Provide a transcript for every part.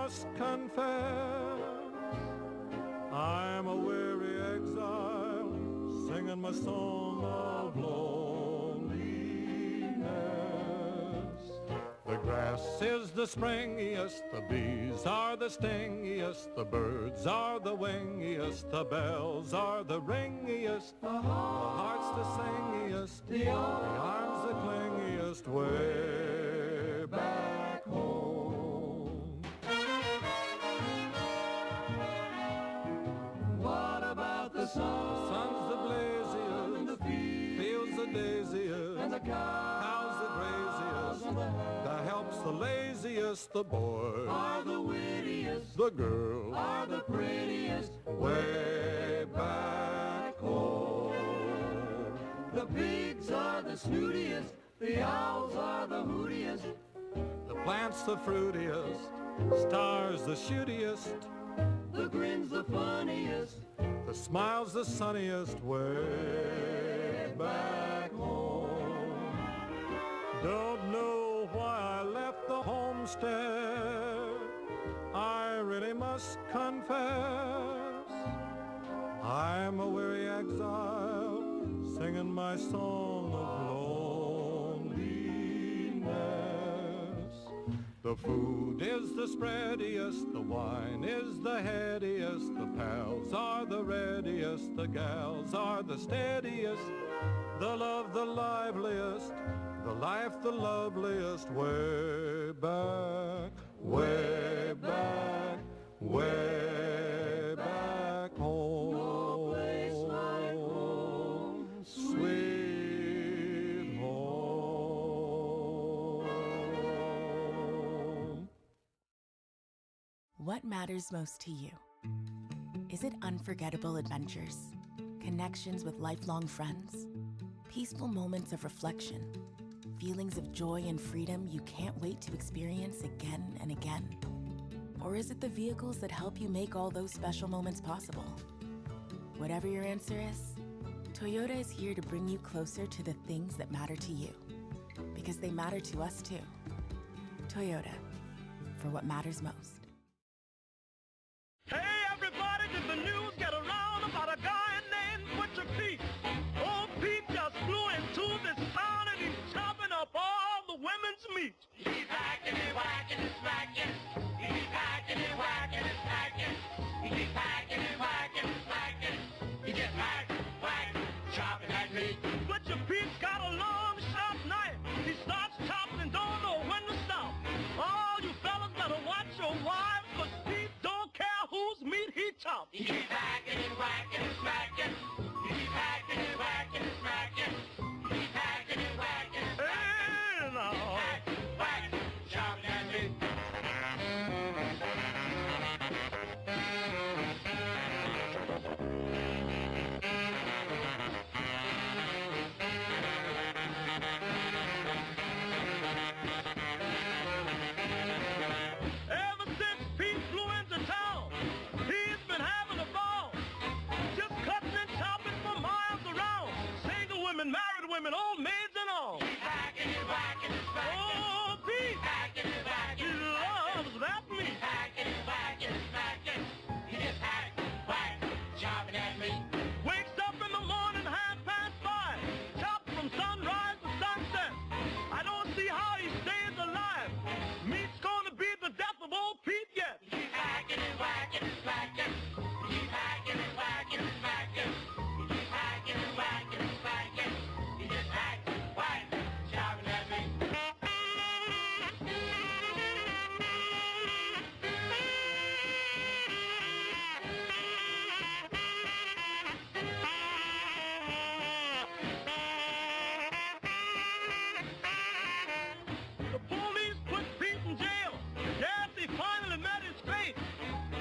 must confess, I'm a weary exile, singing my song of loneliness. The grass is the springiest, the bees are the stingiest, the birds are the wingiest, the bells are the ringiest, the heart's the singiest, the arms the clingiest, way back home. What about the sun? The sun's the blaziest, in the fields the daisiest, and the cows the graziest, the help's the laziest, the boys are the wittiest, the girls are the prettiest, way back home. the pigs are the snootiest, the owls are the hootiest, The plant's the fruitiest, stars the shootiest, the grin's the funniest, the smile's the sunniest, way back home. Don't know why I left the homestead, I really must confess, I'm a weary exile, singing my song of loneliness. The food is the spreadiest, the wine is the headiest, the pals are the readiest, the gals are the steadiest, the love the liveliest, the life the loveliest, way back, way back, way back home. no place like home, Sweet home. What matters most to you? Is it unforgettable adventures, connections with lifelong friends, peaceful moments of reflection, feelings of joy and freedom you can't wait to experience again and again? Or is it the vehicles that help you make all those special moments possible? Whatever your answer is, Toyota is here to bring you closer to the things that matter to you, because they matter to us too. Toyota, for what matters most. Hey everybody, did the news get around about a guy named Butcher Pete? Old Pete just flew into this town and he's chopping up all the women's meat. He's hacking and whacking and smacking. He's hacking and whacking and smacking. He's hacking and whacking and smacking. He just whack, whack, chopping that meat. Butcher Pete's got a long, sharp knife. He starts chopping and don't know when to stop. All you fellas better watch your wives, 'cause Pete don't care whose meat he chops. He keeps hacking and whacking and smacking. He keeps hacking and whacking and smacking. He keeps hacking and whacking and smacking. Hack, whack, chopping that meat. Ever since Pete flew into town, he's been having a ball. Just cutting and chopping for miles around. Single women, married women, old maids and all. He's hacking and whacking and smacking. Oh, Pete! Hacking and whacking. He loves that meat. Hacking and whacking and smacking. He just hack, whack, chopping that meat. Wakes up in the morning 5:30. Chops from sunrise to sunset. I don't see how he stays alive. Meat's gonna be the death of old Pete yet. He's hacking and whacking and smacking. He's hacking and whacking and smacking. He's hacking and whacking and smacking. He just hack, whack, chopping that meat. The police put Pete in jail. Yes, he finally met his fate.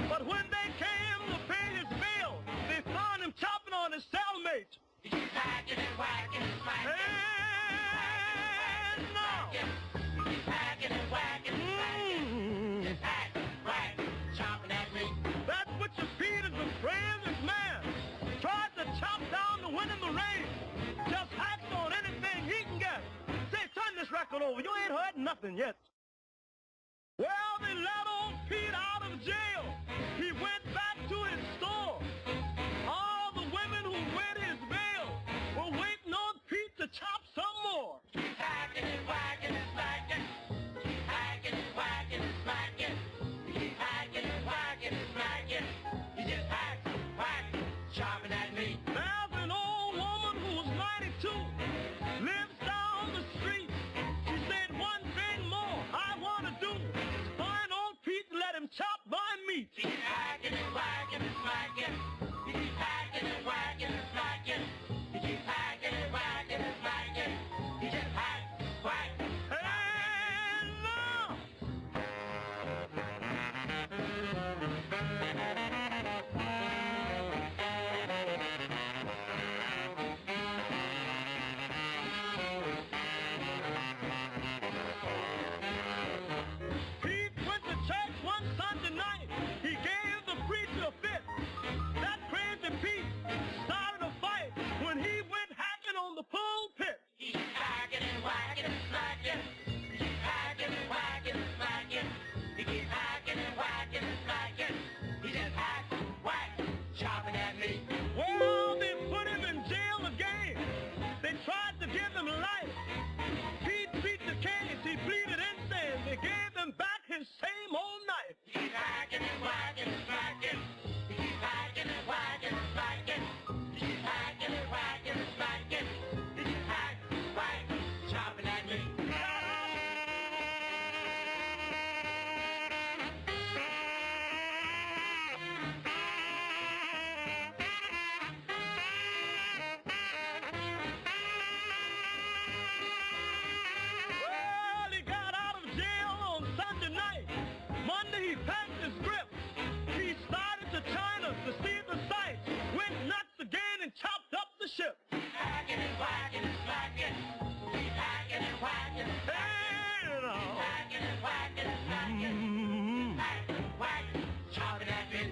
But when they came to pay his bail, they found him chopping on his cellmate. He keeps hacking and whacking and smacking. And now, he keeps hacking and whacking and smacking. Just hack, whack, chopping that meat. That's Butcher Pete is the bravest man. Tried to chop down the wind in the rain. Just hacks on anything he can get. Say, turn this record over. You ain't heard nothing yet. Well, they let old Pete out chopped by meat. He keeps hacking and whacking and smacking. He keeps hacking and whacking and smacking. He keeps hacking and whacking and smacking. He just hack, whack. And now, Pete went to church one Sunday night. He gave the preacher a fit. That crazy Pete started a fight when he went hacking on the pulpit. He keeps hacking and whacking and smacking. He keeps hacking and whacking and smacking. He keeps hacking and whacking and smacking. He just hack, whack, chopping at me. Well, they put him in jail again. They tried to give him life. Pete beat the case. He pleaded insane. They gave him back his same old knife. He keeps hacking and whacking and smacking. He keeps hacking and whacking and smacking. He keeps hacking and whacking and smacking. He just hack, whack, chopping at me. Well, he got out of jail on Sunday night. Monday he packed his grip. He started to China to see the sights. Went nuts again and chopped up the ship. Hacking and whacking and smacking. Keep hacking and whacking and smacking. Hey, you know. Hacking and whacking and smacking. Hack, whack, chopping at me.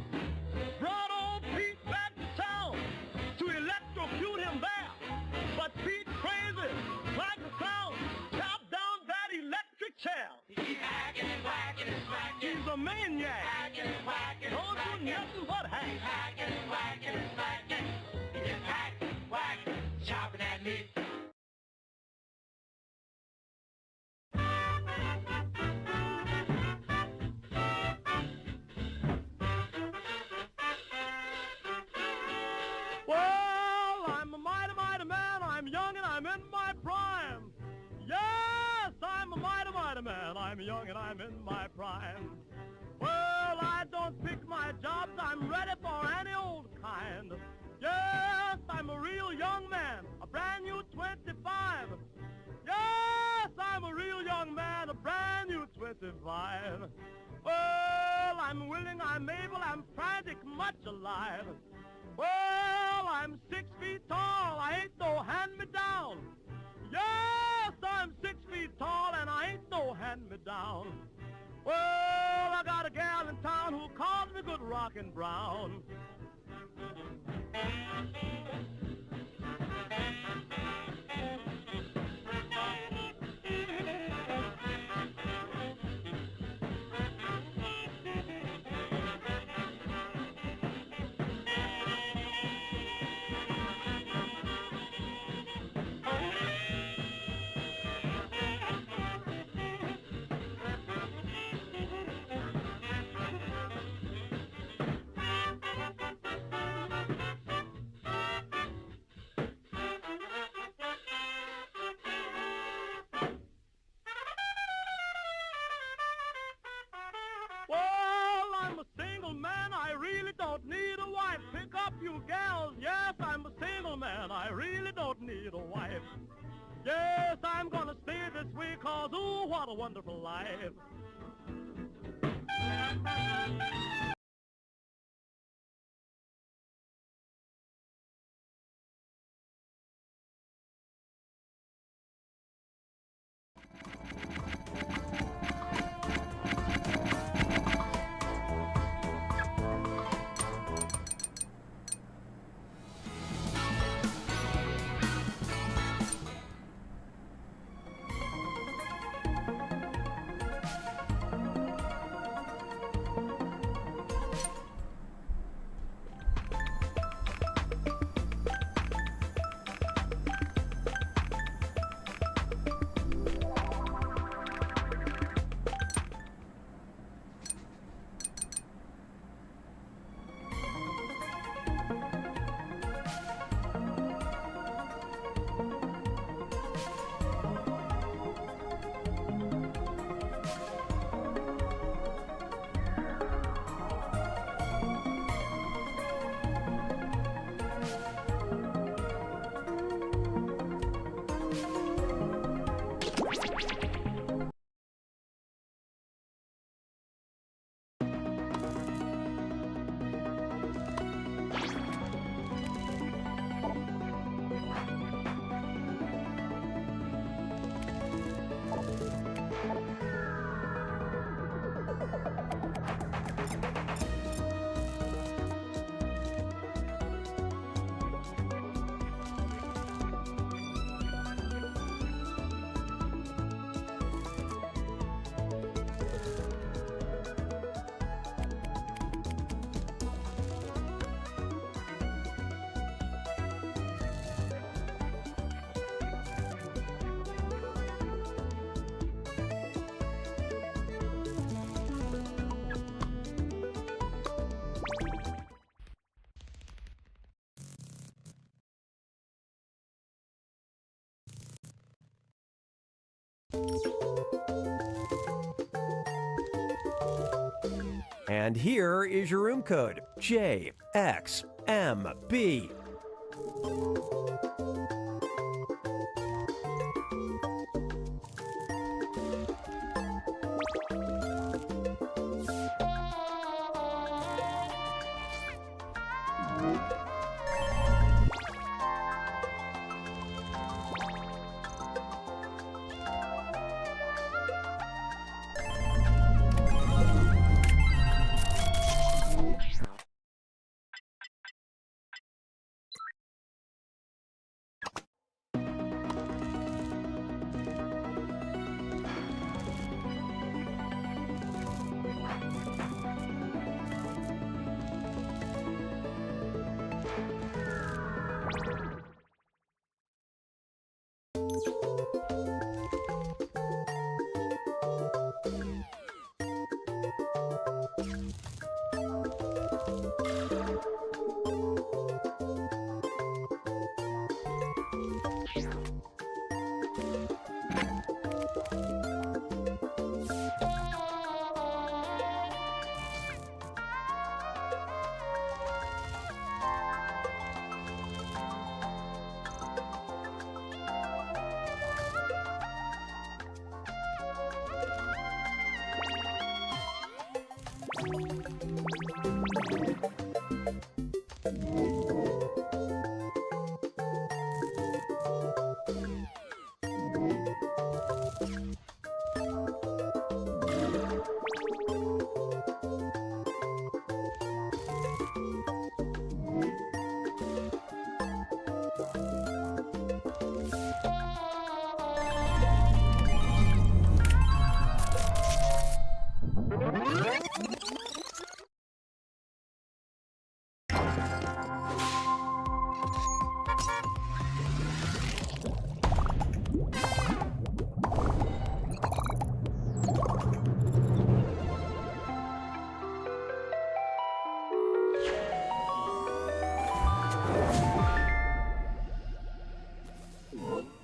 Brought old Pete back to town to electrocute him there. But Pete, crazy like a clown, chopped down that electric chair. He keep hacking and whacking and smacking. He's a maniac. Hacking and whacking and Don't do smacking. nothing but Keep hack. hacking and whacking and smacking. He just hack, whack, chopping at me. Well, I'm a mighty, mighty man. I'm young and I'm in my prime. Yes, I'm a mighty, mighty man. I'm young and I'm in my prime. Well, I don't pick my jobs. I'm ready for any old kind. Yes, I'm a real young man, a brand new 25. Yes, I'm a real young man, a brand new 25. Well, I'm willing, I'm able, I'm frantic, much alive. Well, I'm 6 feet tall, I ain't no hand-me-down. Yes, I'm 6 feet tall and I ain't no hand-me-down. Well, I got a gal in town who calls me Good Rockin' Brown. Well, I'm a single man, I really don't need a wife. Pick up you gals, yes, I'm a single man, I really don't need a wife. Yes, I'm gonna stay this way, cause ooh, what a wonderful life. And here is your room code, JXMB.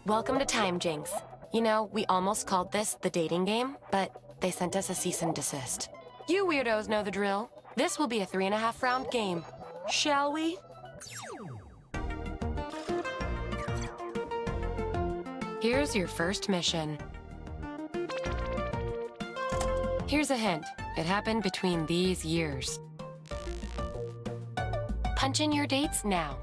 Welcome to Time Jinx. You know, we almost called this the dating game, but they sent us a cease and desist. You weirdos know the drill. This will be a 3.5 round game. Shall we? Here's your first mission. Here's a hint. It happened between these years. Punch in your dates now.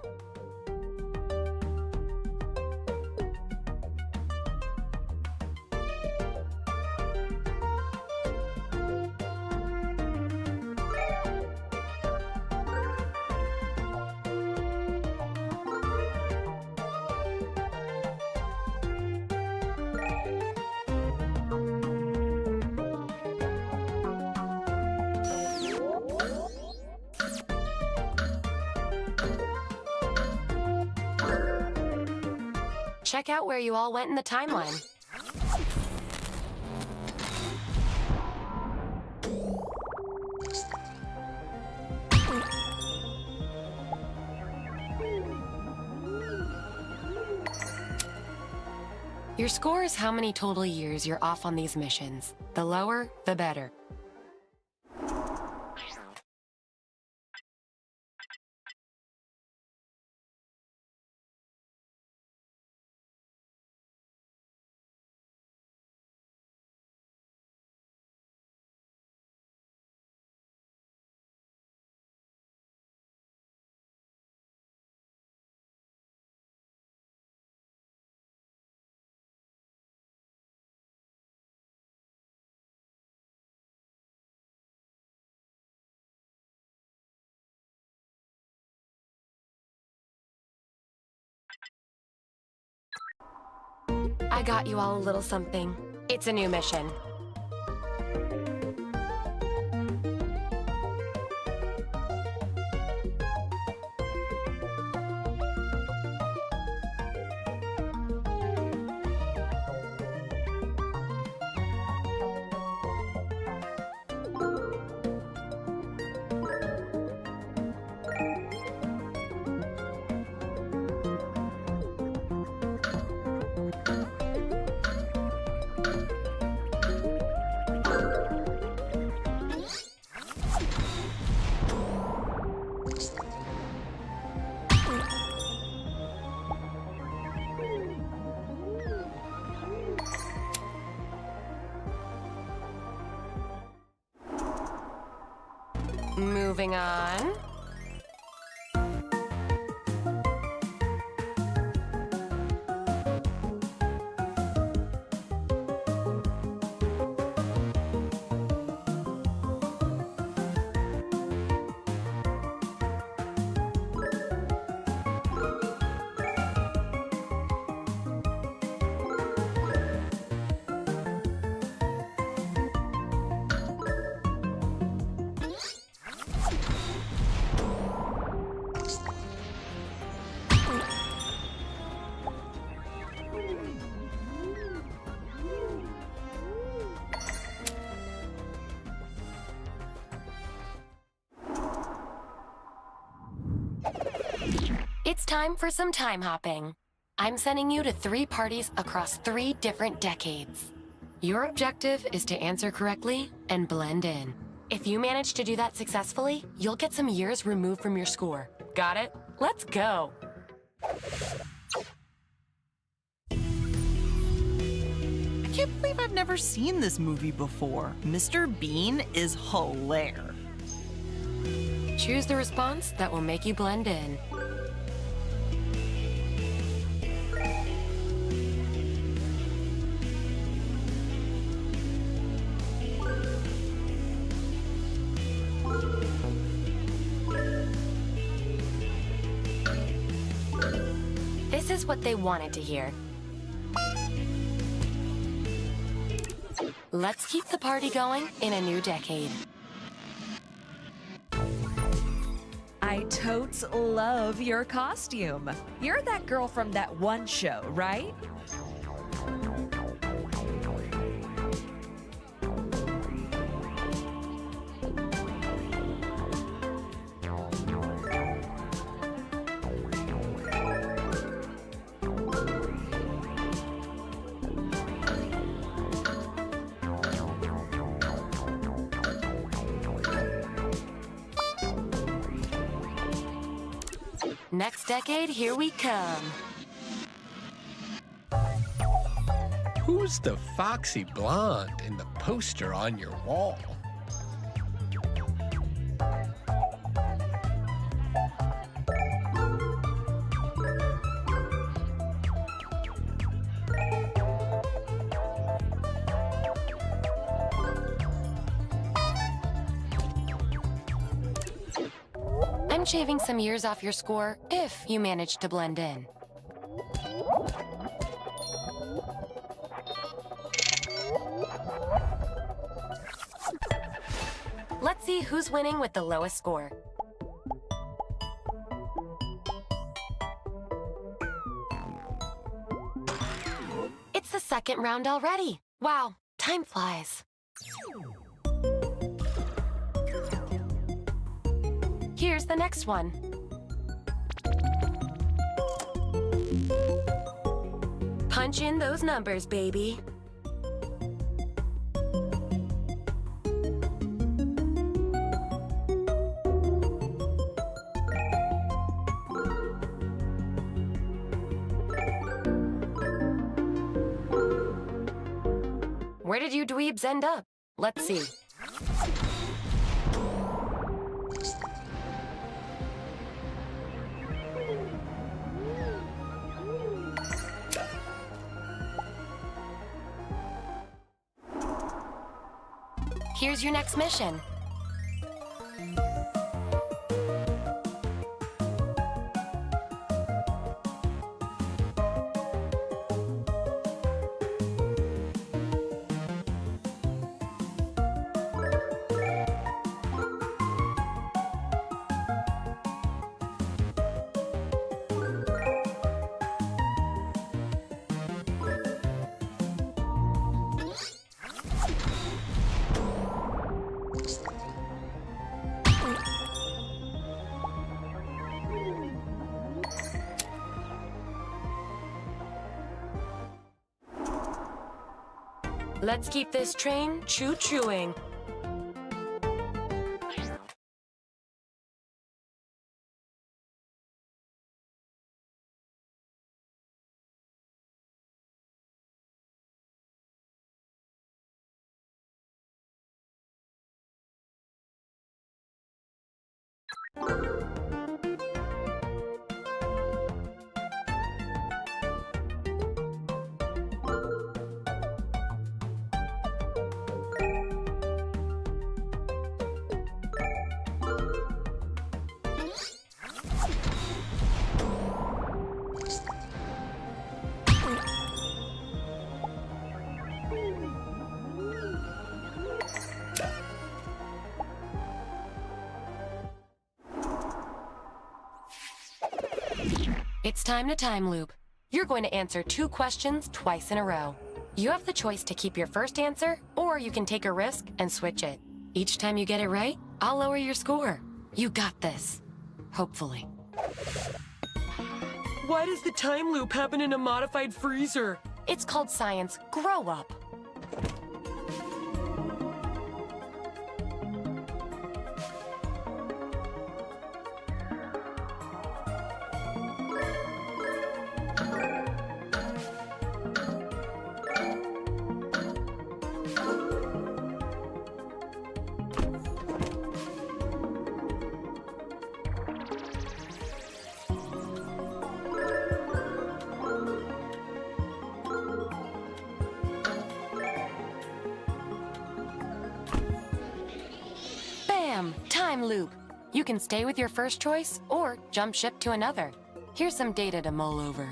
Check out where you all went in the timeline. Your score is how many total years you're off on these missions. The lower, the better. I got you all a little something. It's a new mission. Moving on. It's time for some time hopping. I'm sending you to 3 parties across 3 different decades. Your objective is to answer correctly and blend in. If you manage to do that successfully, you'll get some years removed from your score. Got it? Let's go. I can't believe I've never seen this movie before. Mr. Bean is hilarious. Choose the response that will make you blend in. This is what they wanted to hear. Let's keep the party going in a new decade. I totes love your costume. You're that girl from that one show, right? Next decade, here we come. Who's the foxy blonde in the poster on your wall? I'm shaving some years off your score if you manage to blend in. Let's see who's winning with the lowest score. It's the second round already. Wow, time flies. Here's the next one. Punch in those numbers, baby. Where did you dweebs end up? Let's see. Here's your next mission. Let's keep this train choo-chooing. It's time to time loop. You're going to answer 2 questions twice in a row. You have the choice to keep your first answer, or you can take a risk and switch it. Each time you get it right, I'll lower your score. You got this. Hopefully. Why does the time loop happen in a modified freezer? It's called science. Grow up. Time loop. You can stay with your first choice or jump ship to another. Here's some data to mull over.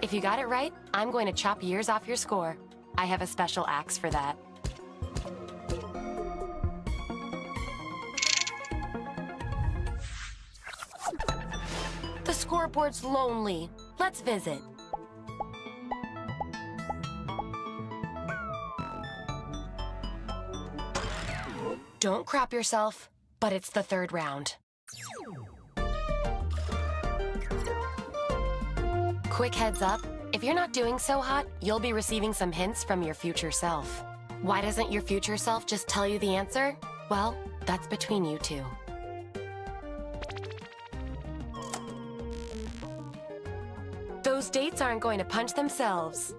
If you got it right, I'm going to chop years off your score. I have a special axe for that. The scoreboard's lonely. Let's visit. Don't crap yourself, but it's the 3rd round. Quick heads up, if you're not doing so hot, you'll be receiving some hints from your future self. Why doesn't your future self just tell you the answer? Well, that's between you two. Those dates aren't going to punch themselves.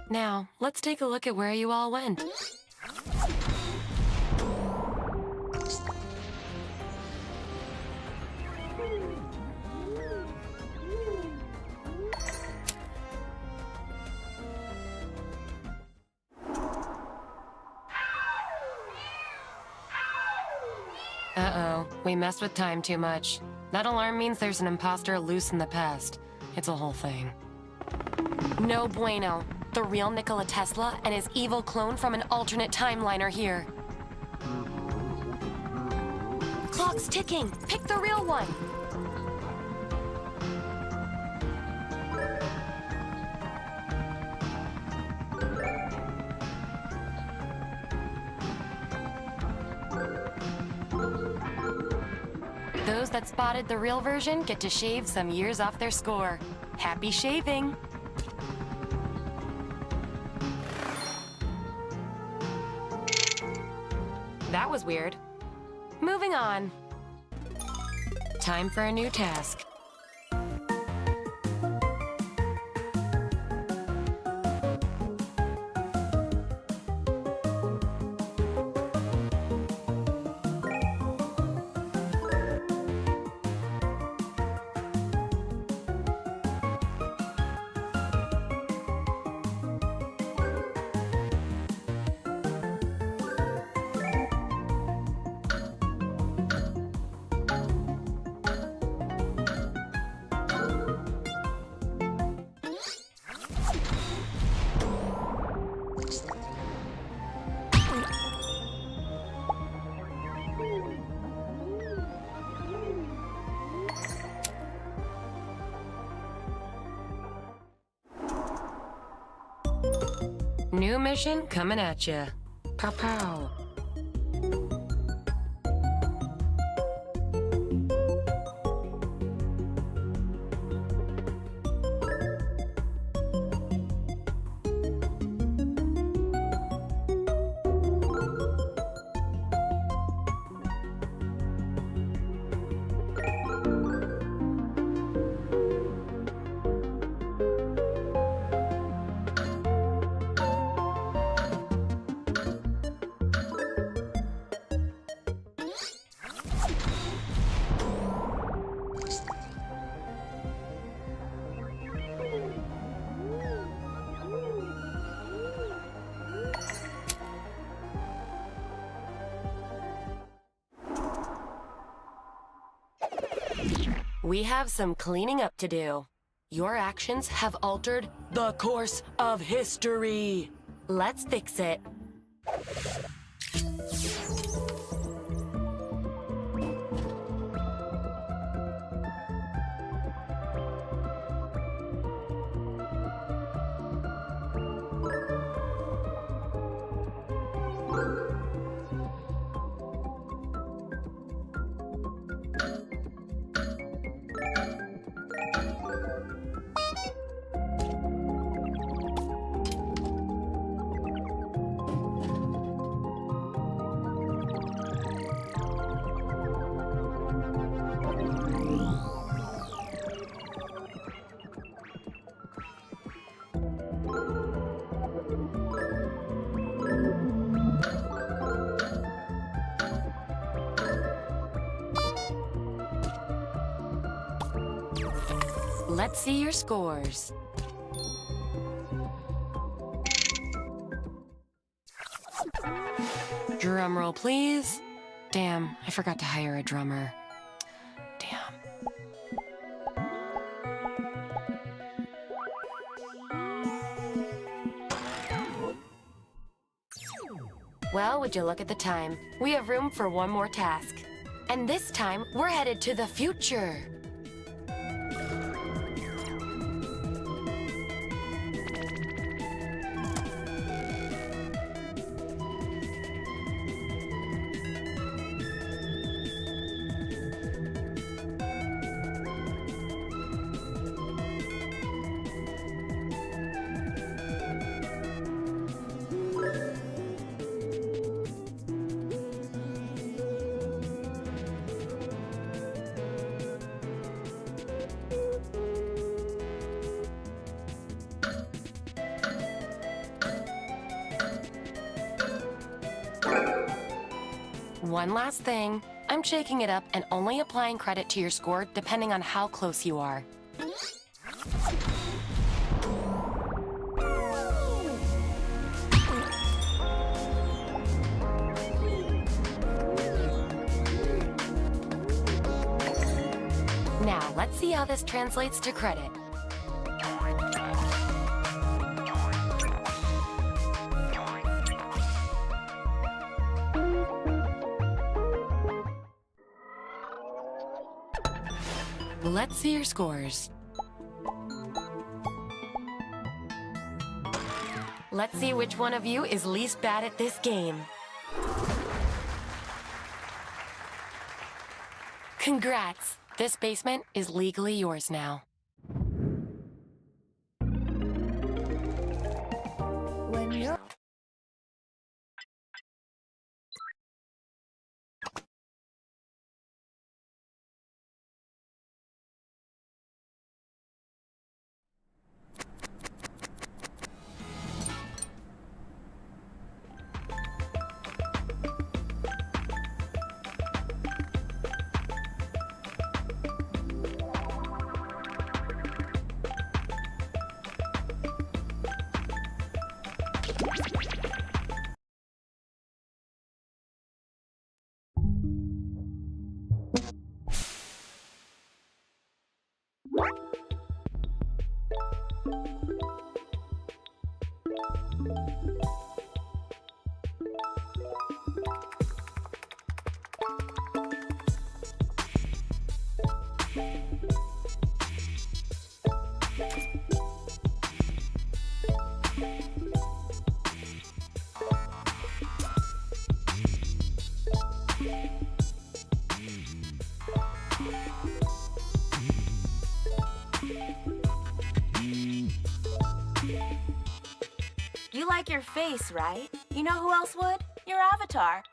Now, let's take a look at where you all went. Uh-oh, we messed with time too much. That alarm means there's an imposter loose in the past. It's a whole thing. No bueno. The real Nikola Tesla and his evil clone from an alternate timeline are here. Clock's ticking. Pick the real one. Those that spotted the real version get to shave some years off their score. Happy shaving! That was weird. Moving on. Time for a new task. New mission coming at ya. Pow pow. We have some cleaning up to do. Your actions have altered the course of history. Let's fix it. Let's see your scores. Drum roll, please. Damn, I forgot to hire a drummer. Damn. Well, would you look at the time? We have room for one more task. And this time, we're headed to the future. One last thing. I'm shaking it up and only applying credit to your score depending on how close you are. Now, let's see how this translates to credit. Let's see your scores. Let's see which one of you is least bad at this game. Congrats! This basement is legally yours now. When you're... You like your face, right? You know who else would? Your avatar.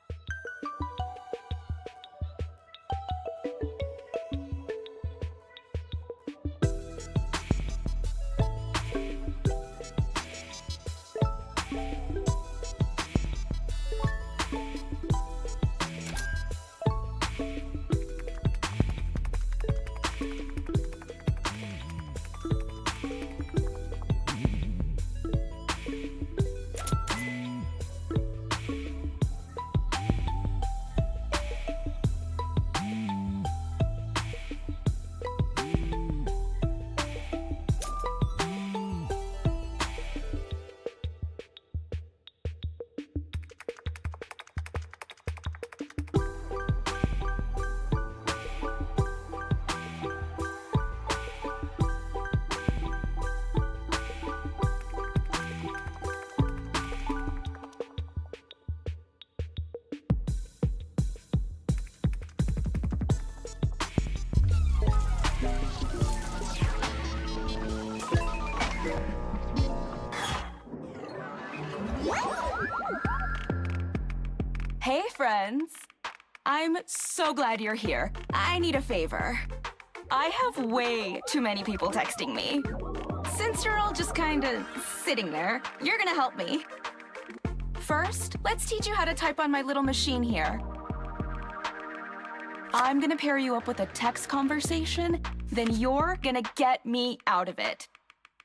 Hey, friends. I'm so glad you're here. I need a favor. I have way too many people texting me. Since you're all just kinda sitting there, you're gonna help me. First, let's teach you how to type on my little machine here. I'm gonna pair you up with a text conversation, then you're gonna get me out of it.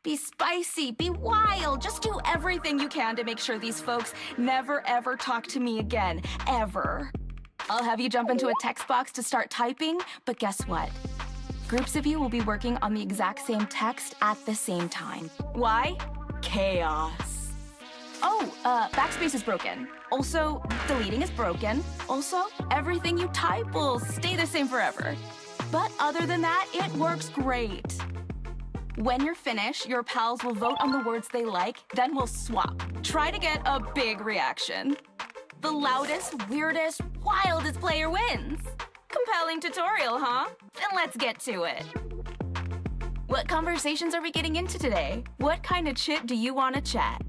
Be spicy, be wild, just do everything you can to make sure these folks never ever talk to me again, ever. I'll have you jump into a text box to start typing, but guess what? Groups of you will be working on the exact same text at the same time. Why? Chaos. Oh, backspace is broken. Also, deleting is broken. Also, everything you type will stay the same forever. But other than that, it works great. When you're finished, your pals will vote on the words they like, then we'll swap. Try to get a big reaction. The loudest, weirdest, wildest player wins. Compelling tutorial, huh? Then let's get to it. What conversations are we getting into today? What kind of chit do you want to chat?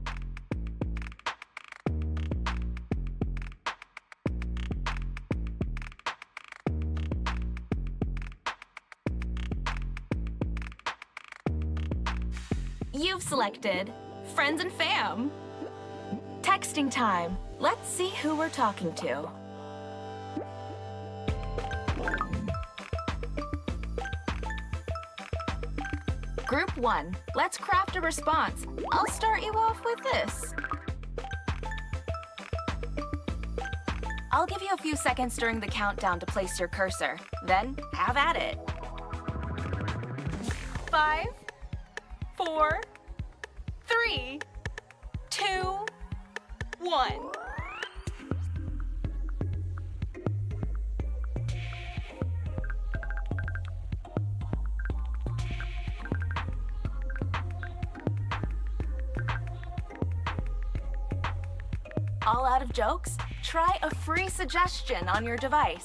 You've selected friends and fam. Texting time. Let's see who we're talking to. Group 1, let's craft a response. I'll start you off with this. I'll give you a few seconds during the countdown to place your cursor. Then, have at it. 5, 4, 3, 2, 1. All out of jokes? Try a free suggestion on your device.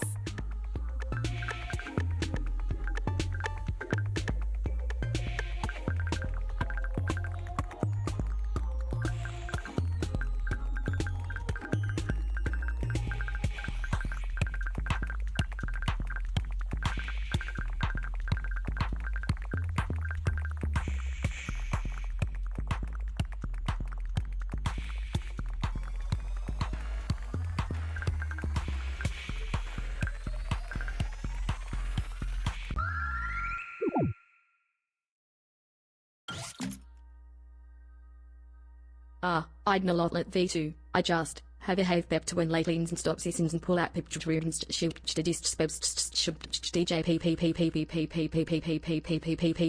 I'd not let V2. I just have behaved back to when late leans and stop sessions and pull out pictures and shoot DJ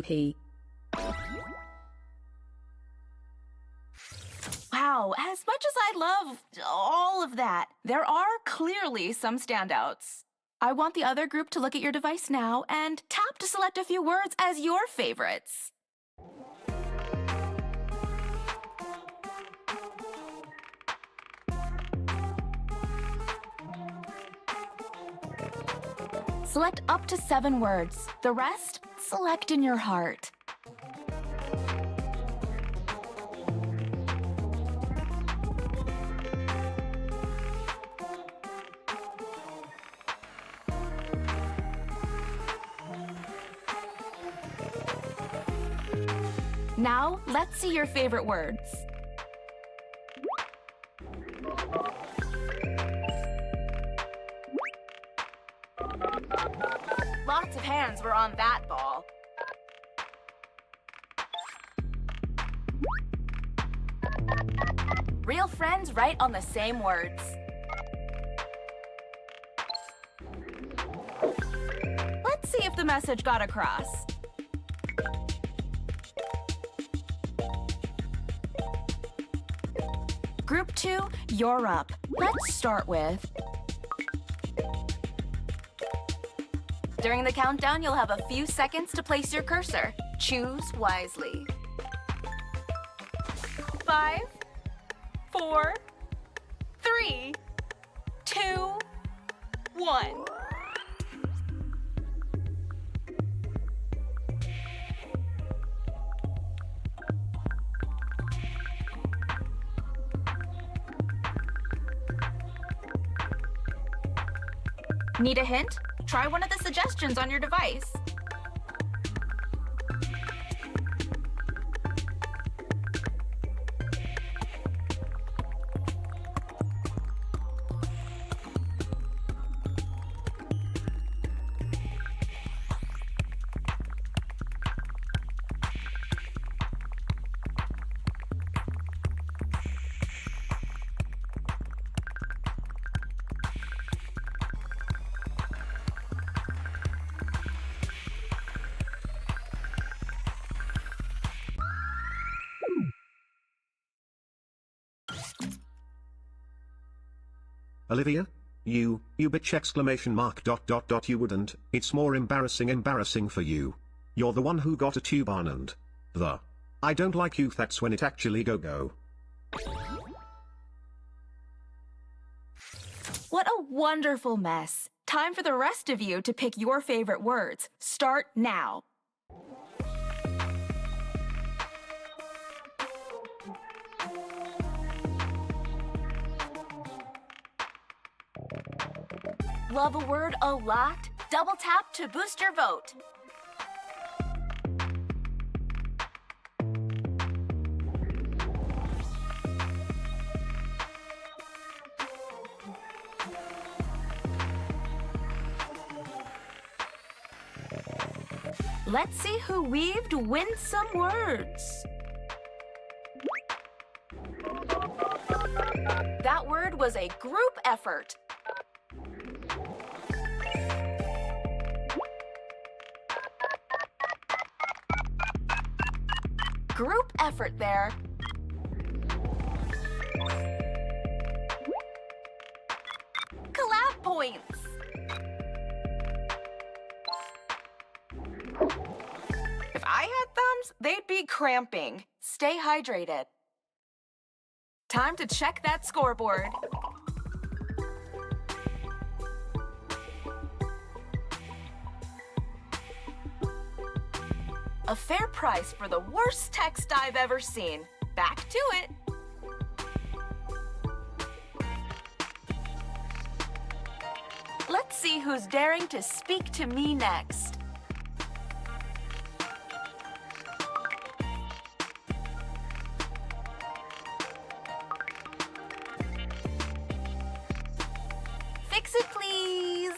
P. Wow, as much as I love all of that, there are clearly some standouts. I want the other group to look at your device now and tap to select a few words as your favorites. Select up to 7 words. The rest, select in your heart. Now, let's see your favorite words. Lots of hands were on that ball. Real friends write on the same words. Let's see if the message got across. Group 2, you're up. Let's start with... During the countdown, you'll have a few seconds to place your cursor. Choose wisely. 5, 4, 3, 2, 1. Need a hint? Try one of the suggestions on your device. Olivia? You bitch exclamation mark dot dot dot you wouldn't, it's more embarrassing for you. You're the one who got a tube on and the I don't like you that's when it actually go. What a wonderful mess. Time for the rest of you to pick your favorite words. Start now. Love a word a lot? Double tap to boost your vote. Let's see who weaved winsome words. That word was a group effort. Group effort there. Collab points. If I had thumbs, they'd be cramping. Stay hydrated. Time to check that scoreboard. A fair price for the worst text I've ever seen. Back to it. Let's see who's daring to speak to me next. Fix it, please.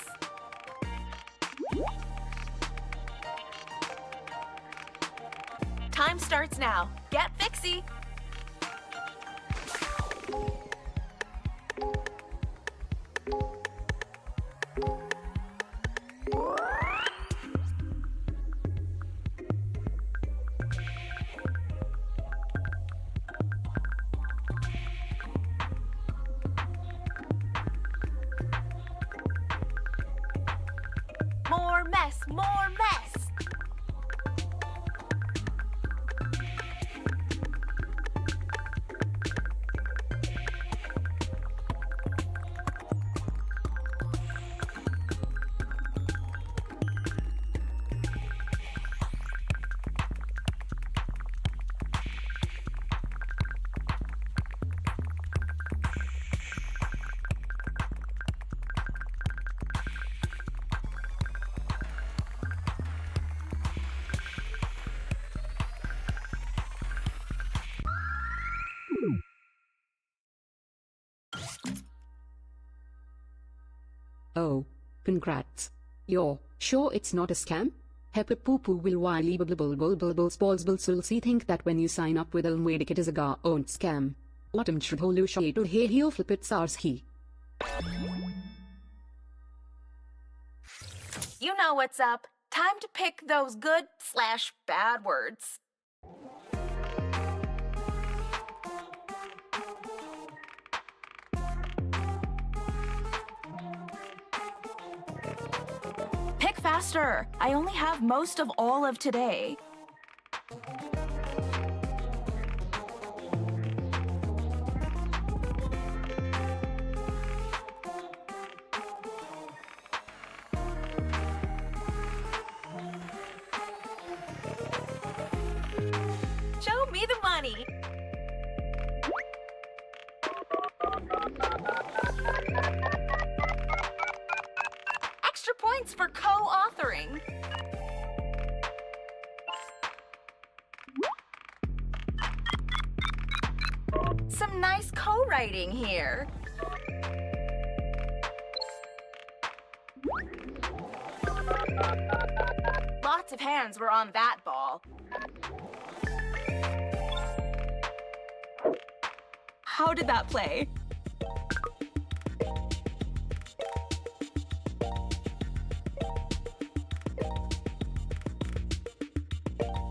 Time starts now. Get fixy. More mess, more mess. Congrats. You're sure it's not a scam? Happy poo poo will wily balls see think that when you sign up with Elmwedic it is a gar-owned scam. Autumn should holu shade here flip it sarski. You know what's up. Time to pick those good/bad words. Pick faster. I only have most of all of today. Show me the money. Extra points for co-authoring. Some nice co-writing here. Lots of hands were on that ball. How did that play?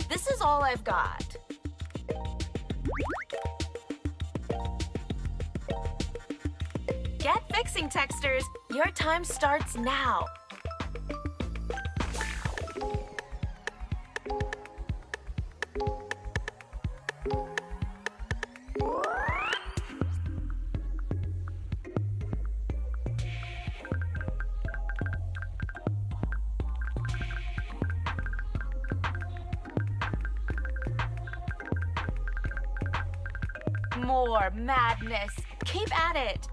This is all I've got. Get fixing, texters. Your time starts now. More madness. Keep at it.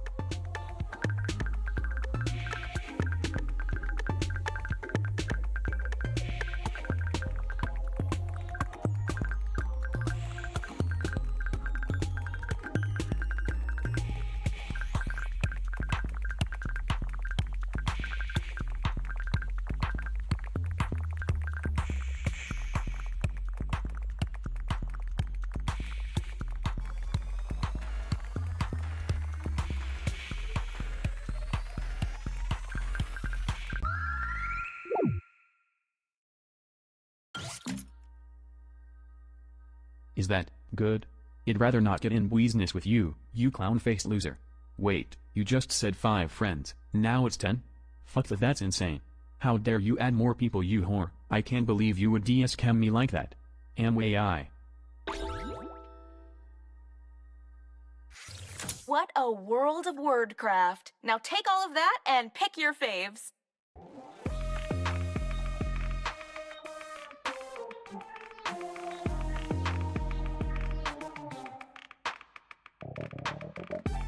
Is that good? I'd rather not get in business with you, you clown-faced loser. Wait, you just said 5 friends, now it's 10? Fuck that's insane. How dare you add more people, you whore. I can't believe you would DS-cam me like that. Amway I. What a world of wordcraft. Now take all of that and pick your faves.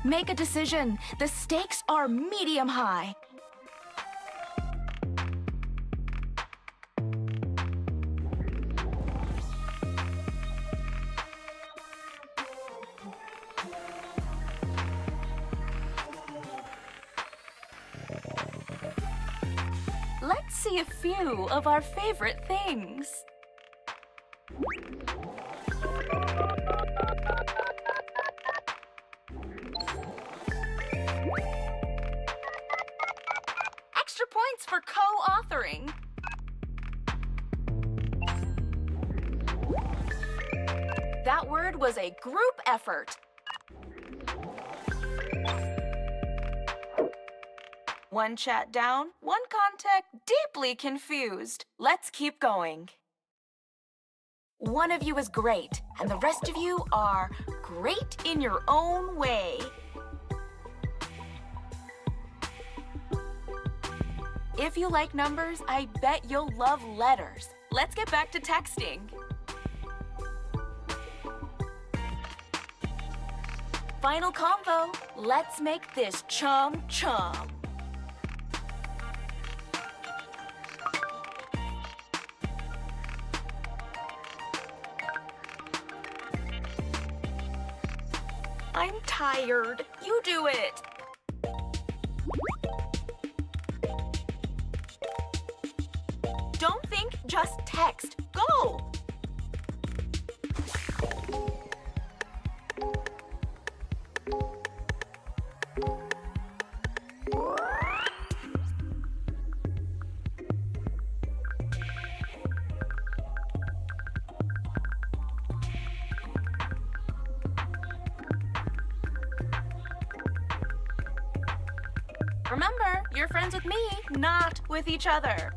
Make a decision. The stakes are medium high. Let's see a few of our favorite things. Extra points for co-authoring. That word was a group effort. One chat down, one contact deeply confused. Let's keep going. One of you is great, and the rest of you are great in your own way. If you like numbers, I bet you'll love letters. Let's get back to texting. Final combo. Let's make this chum-chum. I'm tired. You do it. text. Go! Remember, you're friends with me, not with each other.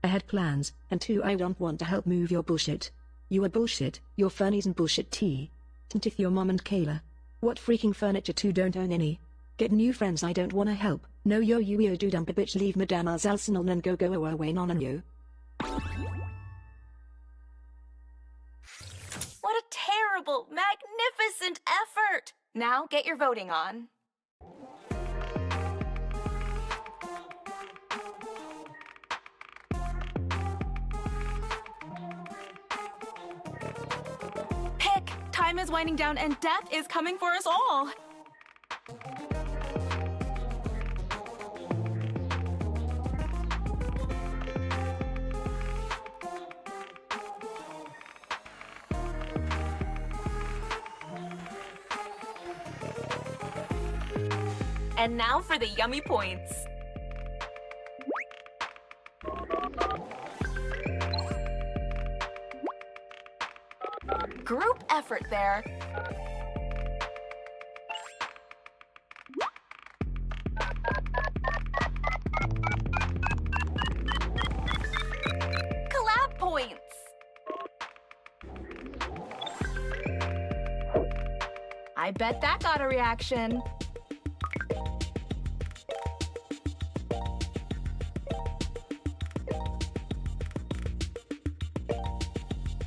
I had plans, and two, I don't want to help move your bullshit. You are bullshit, your furnies and bullshit tea. St.Yves your mom and Kayla. What freaking furniture two don't own any. Get new friends, I don't wanna help. No yo do dump a bitch, leave madame as Arsenal and go away non and you. What a terrible, magnificent effort! Now get your voting on. Pick! Time is winding down and death is coming for us all! And now for the yummy points. Group effort there. Collab points. I bet that got a reaction.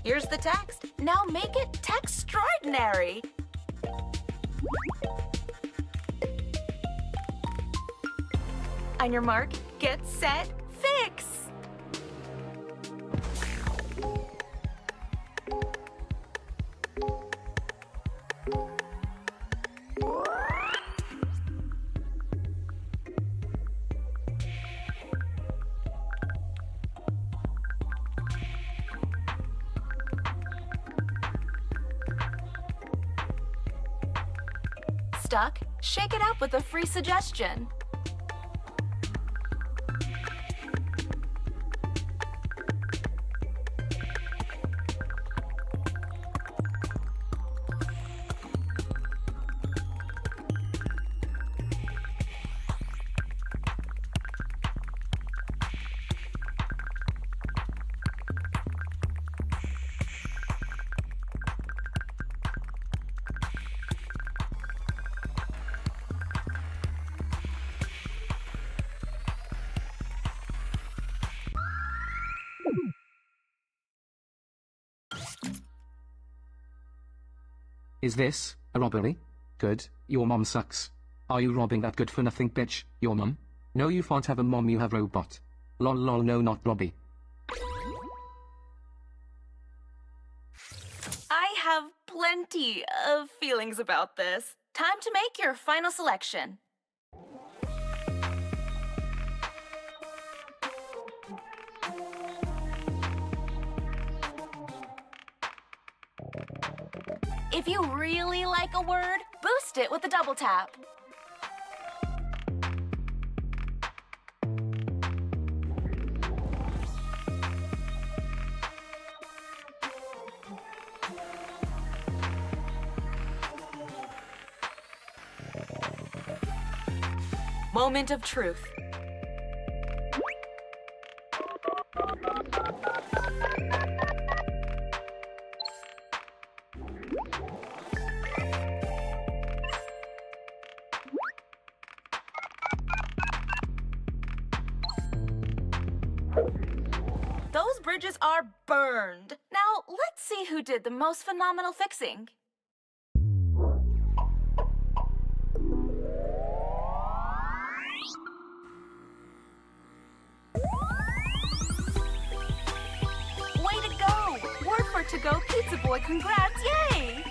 Here's the text. Now make it textstraordinary. On your mark, get set, fix. Stuck? Shake it up with a free suggestion. Is this a robbery? Good, your mom sucks. Are you robbing that good-for-nothing bitch, your mom? No, you can't have a mom, you have robot. Lol lol, no, not Robbie. I have plenty of feelings about this. Time to make your final selection. If you really like a word, boost it with a double tap. Moment of truth. bridges are burned. Now, let's see who did the most phenomenal fixing. Way to go! Word for to-go pizza boy, congrats, yay!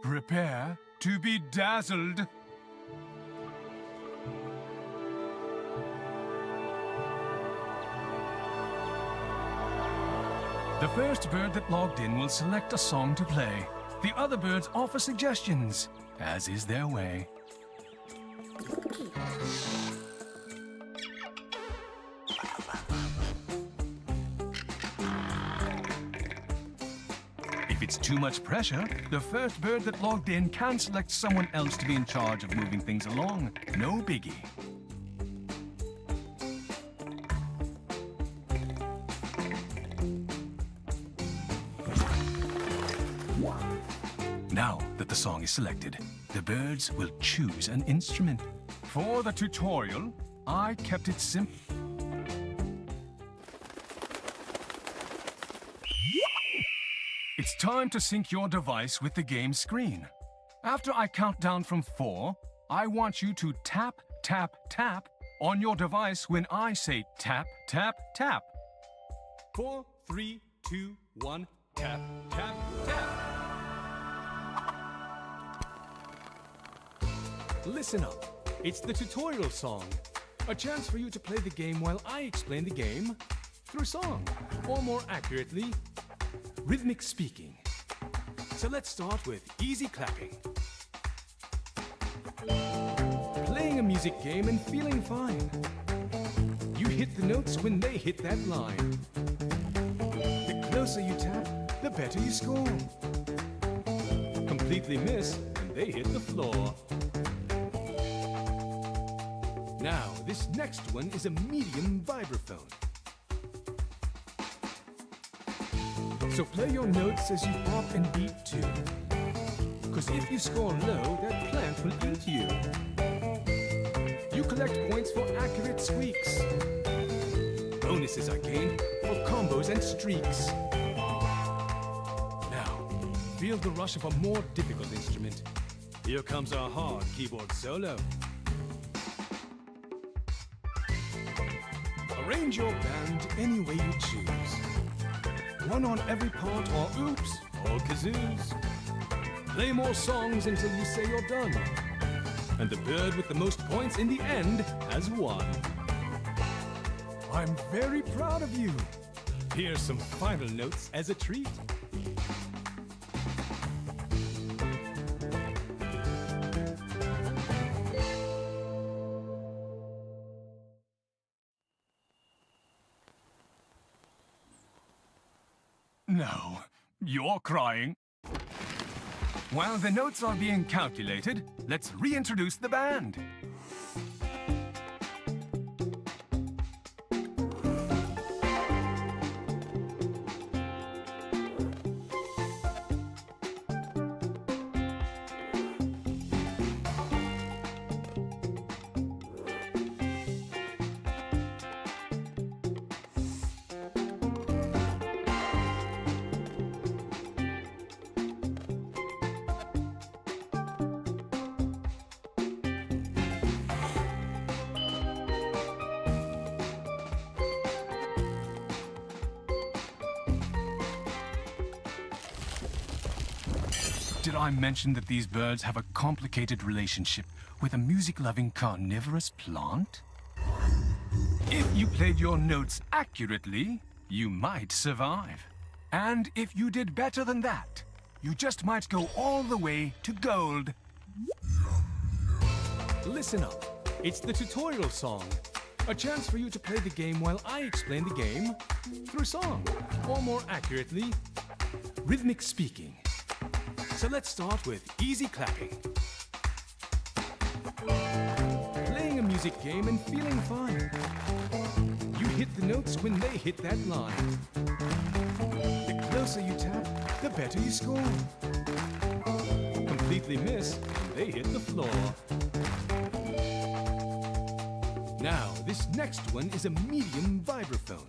Prepare to be dazzled. The first bird that logged in will select a song to play. The other birds offer suggestions, as is their way. If it's too much pressure, the first bird that logged in can select someone else to be in charge of moving things along. No biggie. Now that the song is selected, the birds will choose an instrument. For the tutorial, I kept it simple. It's time to sync your device with the game screen. After I count down from 4, I want you to tap, tap, tap on your device when I say tap, tap, tap. 4, 3, 2, 1, tap, tap, tap. Listen up. It's the tutorial song. A chance for you to play the game while I explain the game through song, or more accurately, rhythmic speaking. So let's start with easy clapping. Playing a music game and feeling fine. You hit the notes when they hit that line. The closer you tap, the better you score. Completely miss and they hit the floor. Now, this next one is a medium vibraphone. So play your notes as you pop and beat too. Cause if you score low, that plant will eat you. You collect points for accurate squeaks. Bonuses are gained for combos and streaks. Now, feel the rush of a more difficult instrument. Here comes our hard keyboard solo. Arrange your band any way you choose. One on every part or oops, or kazoos. Play more songs until you say you're done. And the bird with the most points in the end has won. I'm very proud of you. Here's some final notes as a treat. No, you're crying. While the notes are being calculated, let's reintroduce the band. did I mention that these birds have a complicated relationship with a music-loving carnivorous plant? If you played your notes accurately, you might survive. And if you did better than that, you just might go all the way to gold. Listen up. It's the tutorial song. A chance for you to play the game while I explain the game through song, or more accurately, rhythmic speaking. So let's start with easy clapping. Playing a music game and feeling fine. You hit the notes when they hit that line. The closer you tap, the better you score. Completely miss, and they hit the floor. Now, this next one is a medium vibraphone.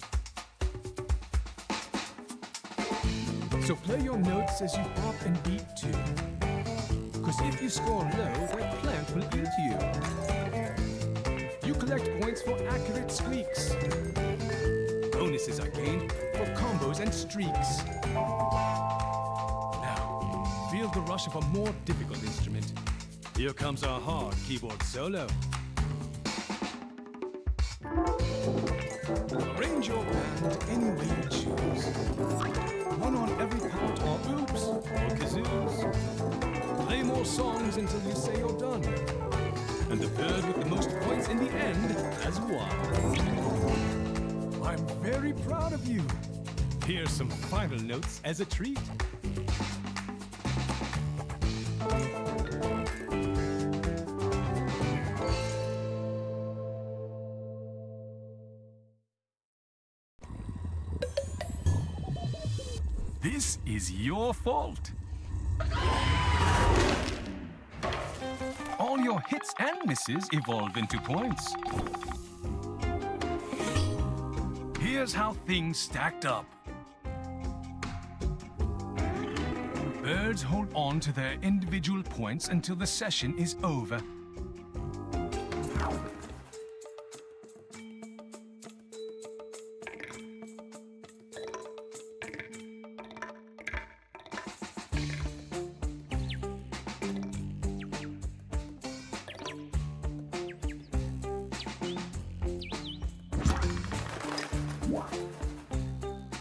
So play your notes as you bop and beat too. Cause if you score low, that plant will eat you. You collect points for accurate squeaks. Bonuses are gained for combos and streaks. Now, feel the rush of a more difficult instrument. Here comes a hard keyboard solo. Arrange your band any way you choose. One on every part, or oops, or kazoos. Play more songs until you say you're done. And the bird with the most points in the end has won. I'm very proud of you. Here's some final notes as a treat. This is your fault. All your hits and misses evolve into points. Here's how things stacked up. Birds hold on to their individual points until the session is over.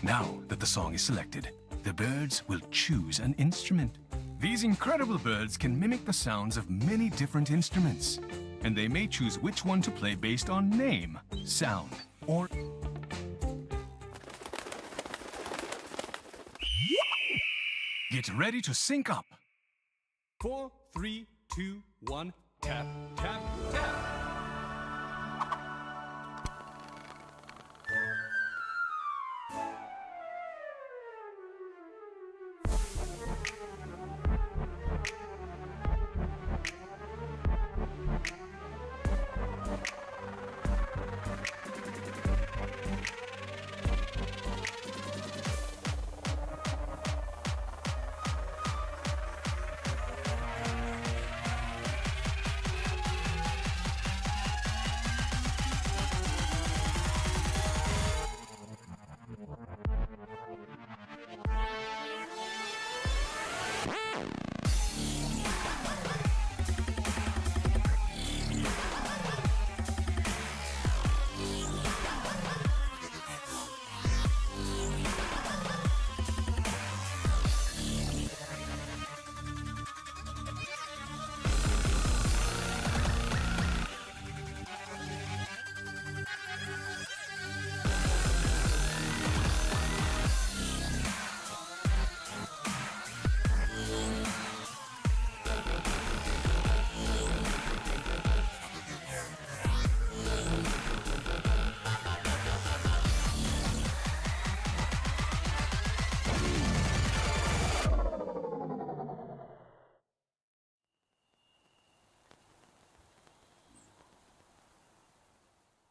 Now that the song is selected, the birds will choose an instrument. These incredible birds can mimic the sounds of many different instruments, and they may choose which one to play based on name, sound, or... Get ready to sync up. 4, 3, 2, 1, tap, tap, tap.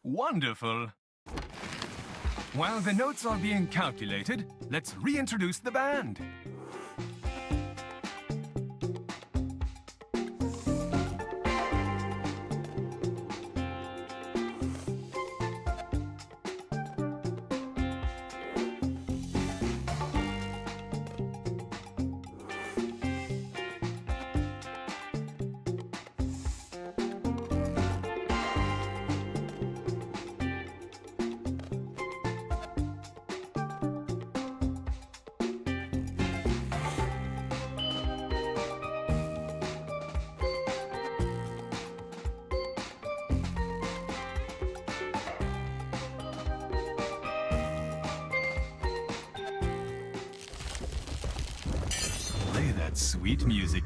Wonderful. While the notes are being calculated, let's reintroduce the band. that sweet music.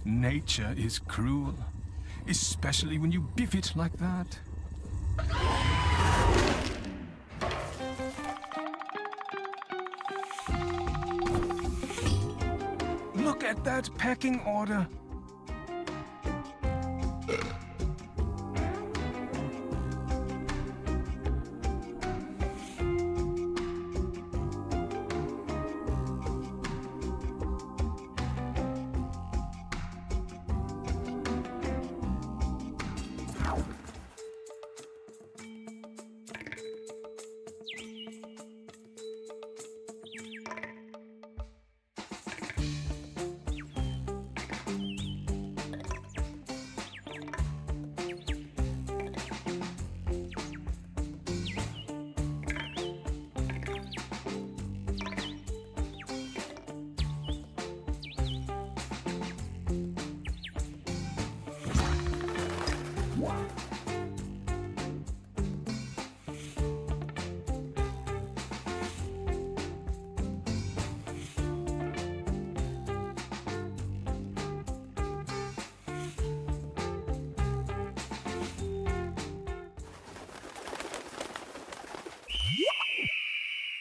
Nature is cruel, especially when you biff it like that. Look at that pecking order.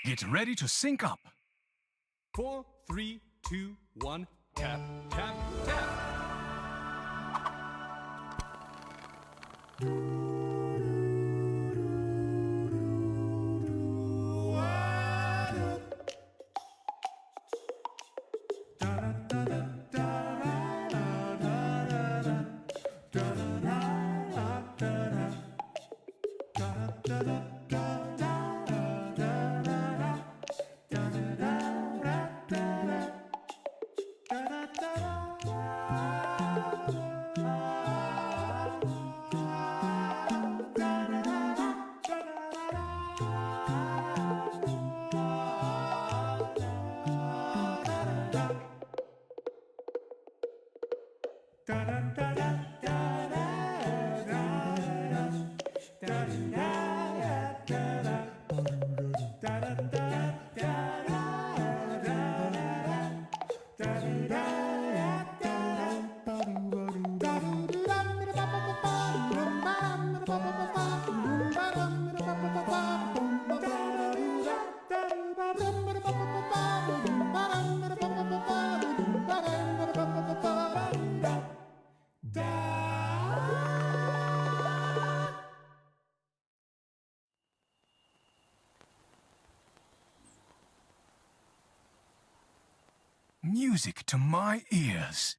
Get ready to sync up. 4, 3, 2, 1, tap, tap, tap. Music to my ears.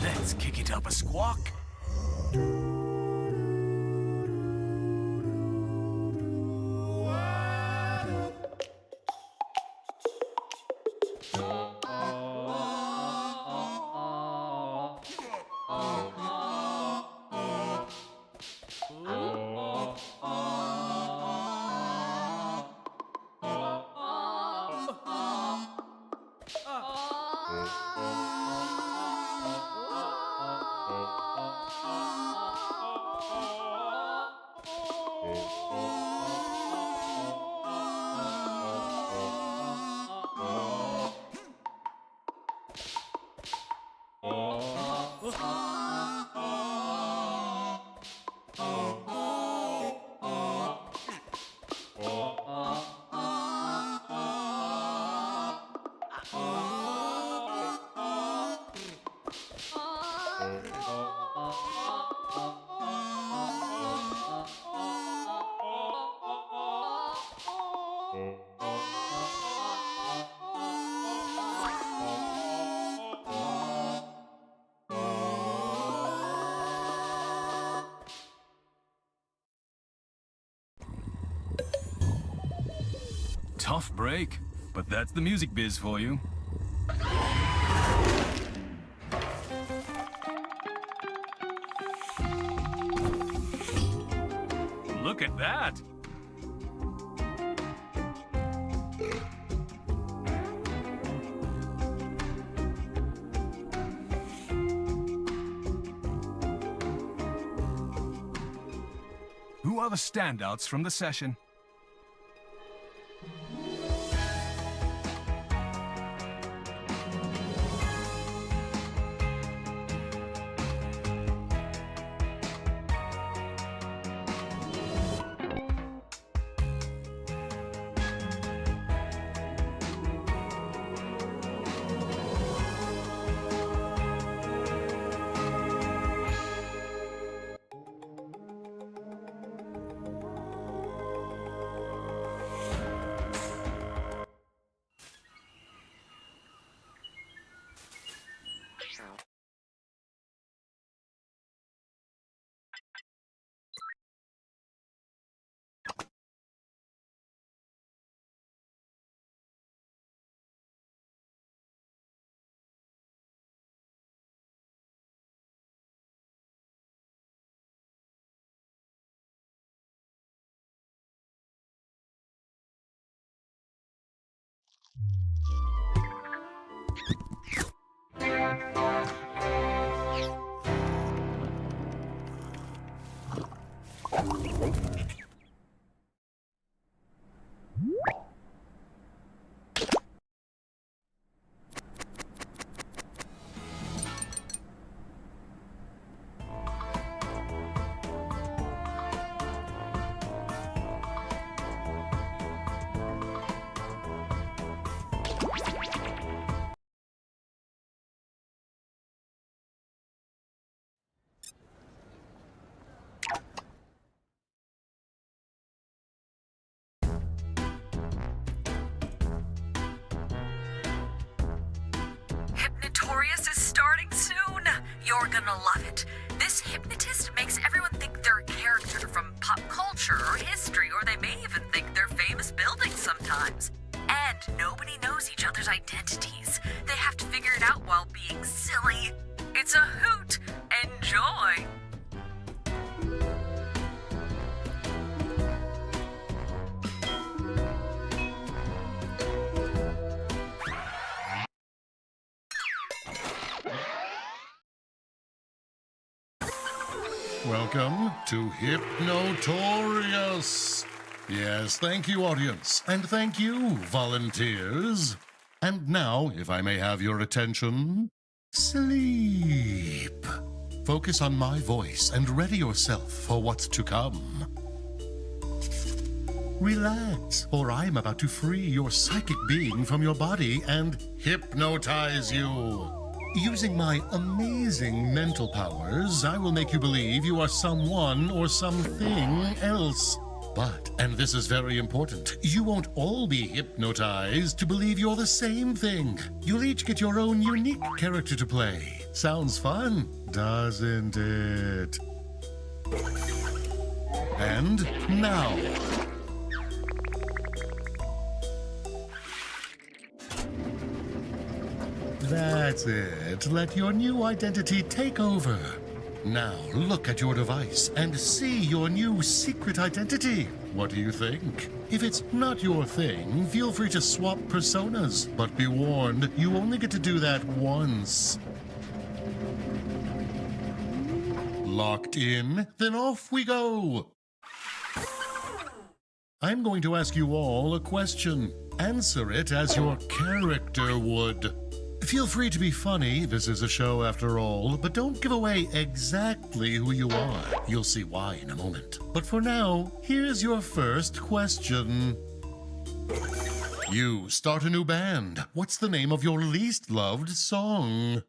Let's kick it up a squawk. Tough break, but that's the music biz for you. Look at that! Who are the standouts from the session? Hypnotorious is starting soon. You're gonna love it. This hypnotist makes everyone think they're a character from pop culture or history, or they may even think they're famous buildings sometimes. And nobody knows each other's identities. They have to figure it out while being silly. It's a hoot. Enjoy. Welcome to Hypnotorious. Yes, thank you, audience. And thank you, volunteers. And now, if I may have your attention, sleep. Focus on my voice and ready yourself for what's to come. Relax, or I'm about to free your psychic being from your body and hypnotize you. Using my amazing mental powers, I will make you believe you are someone or something else. But, and this is very important, you won't all be hypnotized to believe you're the same thing. You'll each get your own unique character to play. Sounds fun, doesn't it? And now. That's it. Let your new identity take over. Now look at your device and see your new secret identity. What do you think? If it's not your thing, feel free to swap personas. But be warned, you only get to do that once. Locked in? Then off we go! I'm going to ask you all a question. Answer it as your character would. Feel free to be funny, this is a show after all, but don't give away exactly who you are. You'll see why in a moment. But for now, here's your first question. You start a new band. What's the name of your least loved song?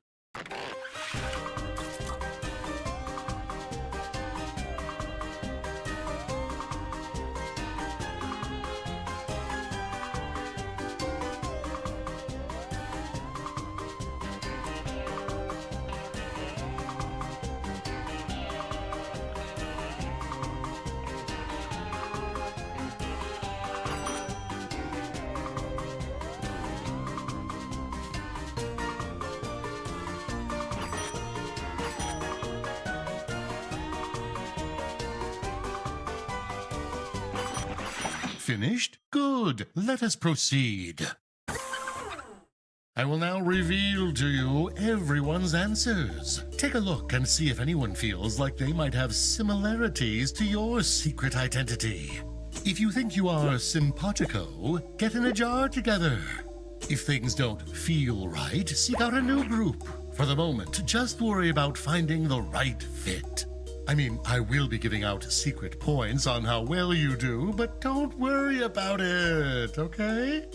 Finished? Good. Let us proceed. I will now reveal to you everyone's answers. Take a look and see if anyone feels like they might have similarities to your secret identity. If you think you are simpatico, get in a jar together. If things don't feel right, seek out a new group. For the moment, just worry about finding the right fit. I mean, I will be giving out secret points on how well you do, but don't worry about it, okay?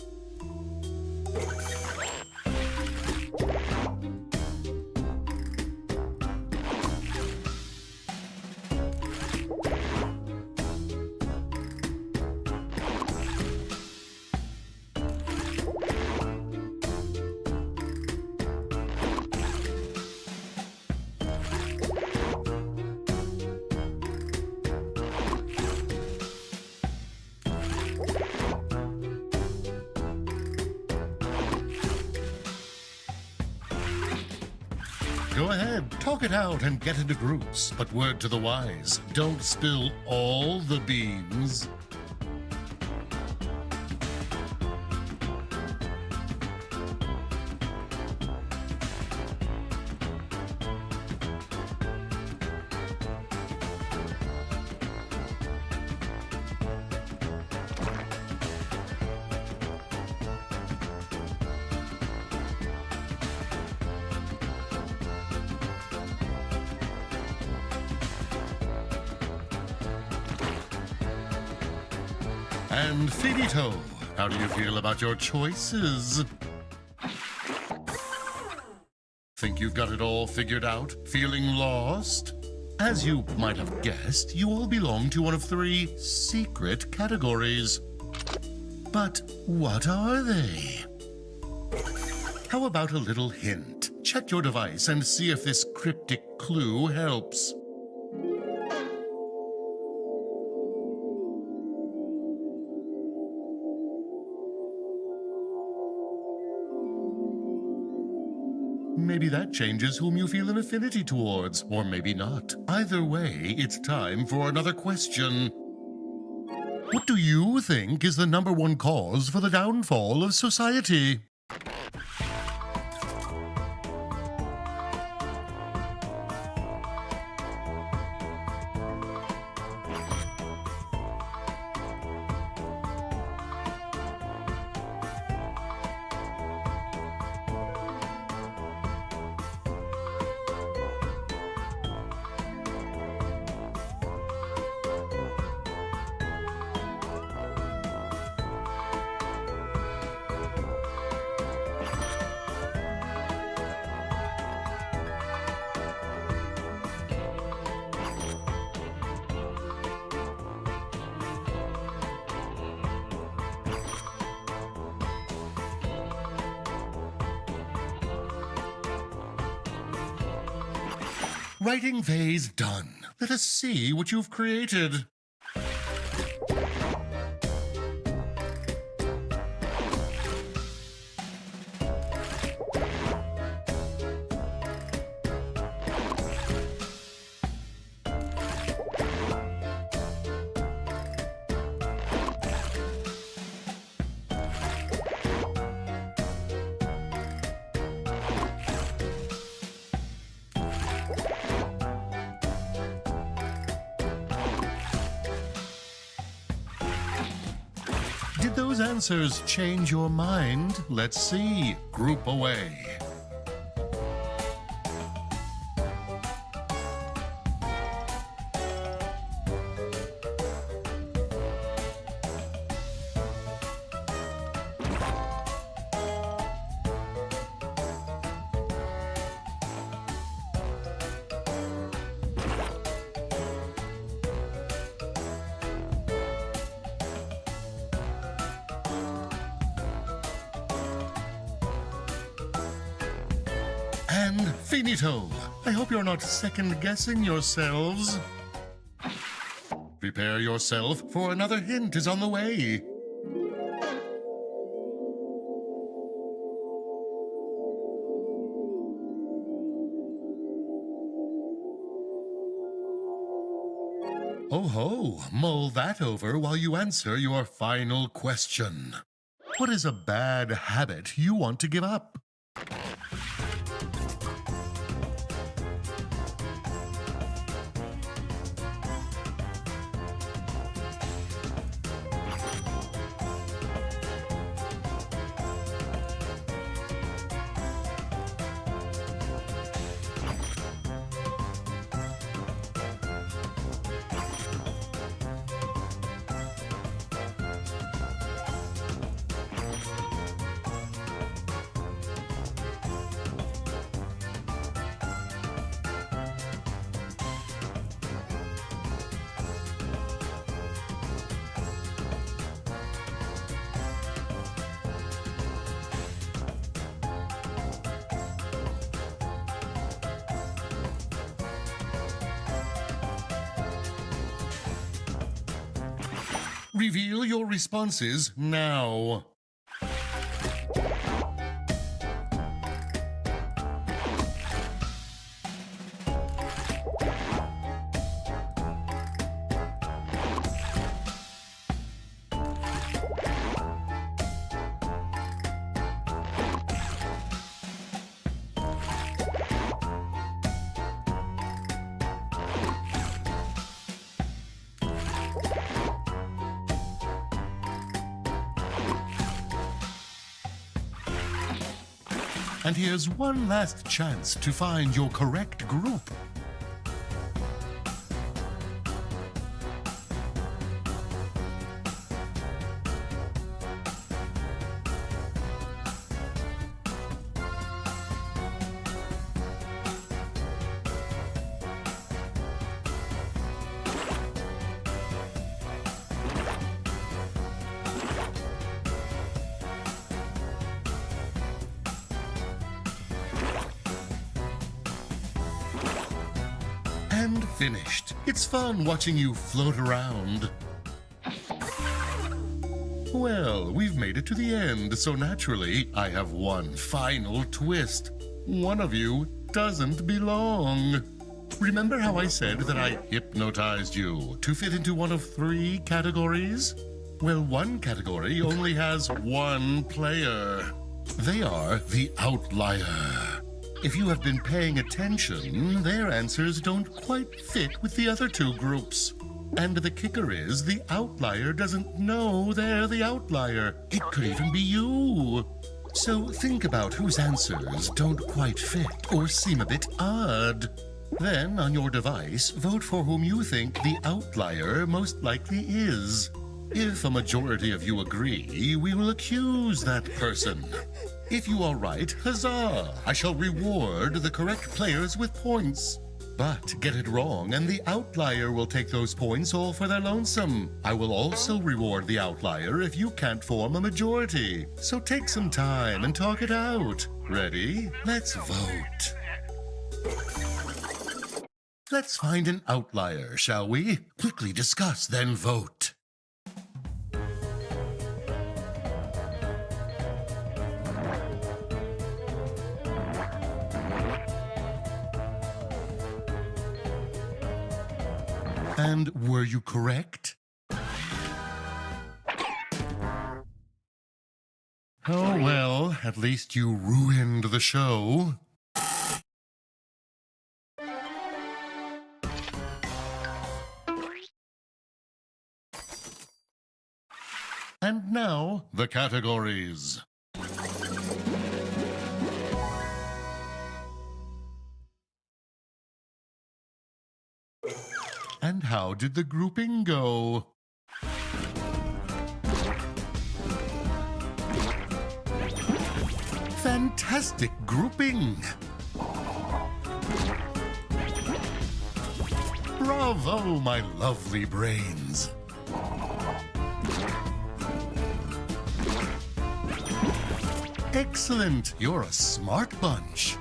Go ahead, talk it out and get into groups. But word to the wise, don't spill all the beans. And finito, how do you feel about your choices? Think you've got it all figured out? Feeling lost? As you might have guessed, you all belong to one of 3 secret categories. But what are they? How about a little hint? Check your device and see if this cryptic clue helps. Maybe that changes whom you feel an affinity towards, or maybe not. Either way, it's time for another question. What do you think is the #1 cause for the downfall of society? Writing phase done. Let us see what you've created. Did those answers change your mind? Let's see. Group away. And finito. I hope you're not second-guessing yourselves. Prepare yourself, for another hint is on the way. Oh ho, mull that over while you answer your final question. What is a bad habit you want to give up? Reveal your responses now. And here's one last chance to find your correct group. And finished. It's fun watching you float around. Well, we've made it to the end, so naturally, I have one final twist. One of you doesn't belong. Remember how I said that I hypnotized you to fit into one of 3 categories? Well, one category only has one player. They are the outlier. If you have been paying attention, their answers don't quite fit with the other 2 groups. And the kicker is, the outlier doesn't know they're the outlier. It could even be you. So think about whose answers don't quite fit or seem a bit odd. Then, on your device, vote for whom you think the outlier most likely is. If a majority of you agree, we will accuse that person. If you are right, huzzah! I shall reward the correct players with points. But get it wrong, and the outlier will take those points all for their lonesome. I will also reward the outlier if you can't form a majority. So take some time and talk it out. Ready? Let's vote. Let's find an outlier, shall we? Quickly discuss, then vote. And were you correct? Oh well, at least you ruined the show. And now, the categories. And how did the grouping go? Fantastic grouping! Bravo, my lovely brains! Excellent! You're a smart bunch.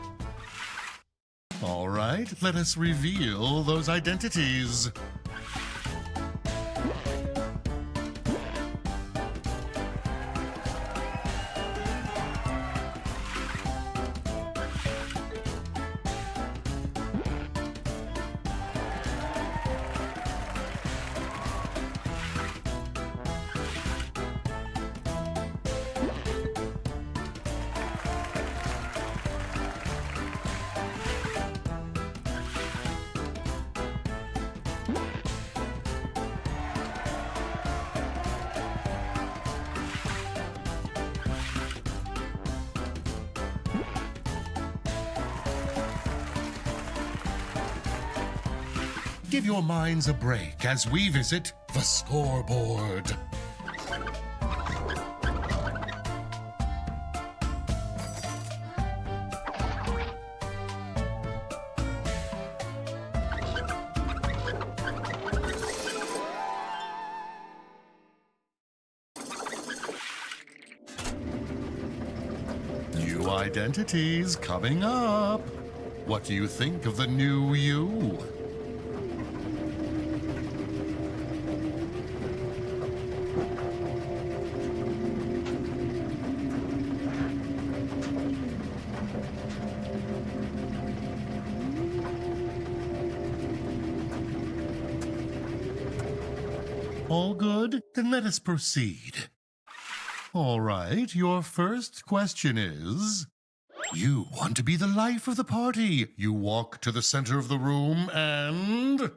All right, let us reveal those identities. Give your minds a break as we visit the scoreboard. New identities coming up. What do you think of the new you? All good? Then let us proceed. All right, your first question is... You want to be the life of the party. You walk to the center of the room and...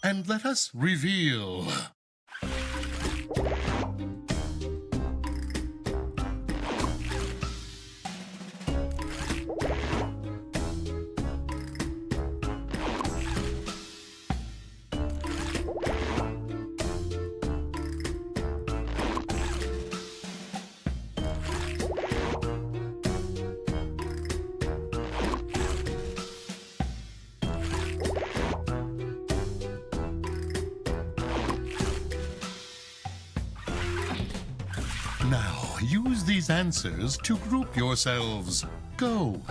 And let us reveal. Now, use these answers to group yourselves. Go.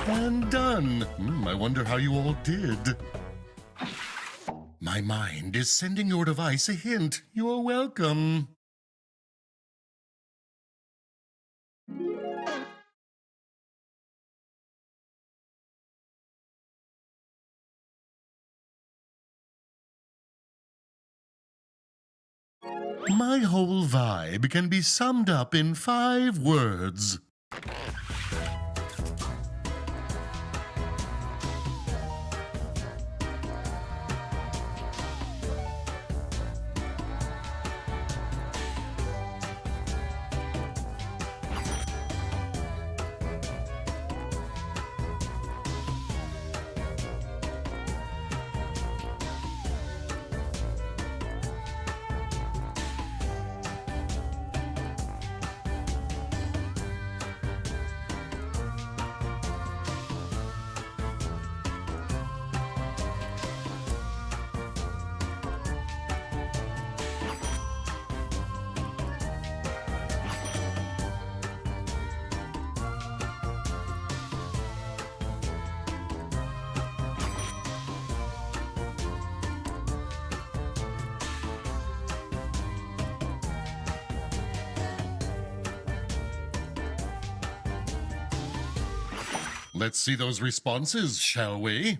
And done. I wonder how you all did. My mind is sending your device a hint. You're welcome. My whole vibe can be summed up in 5 words. Let's see those responses, shall we?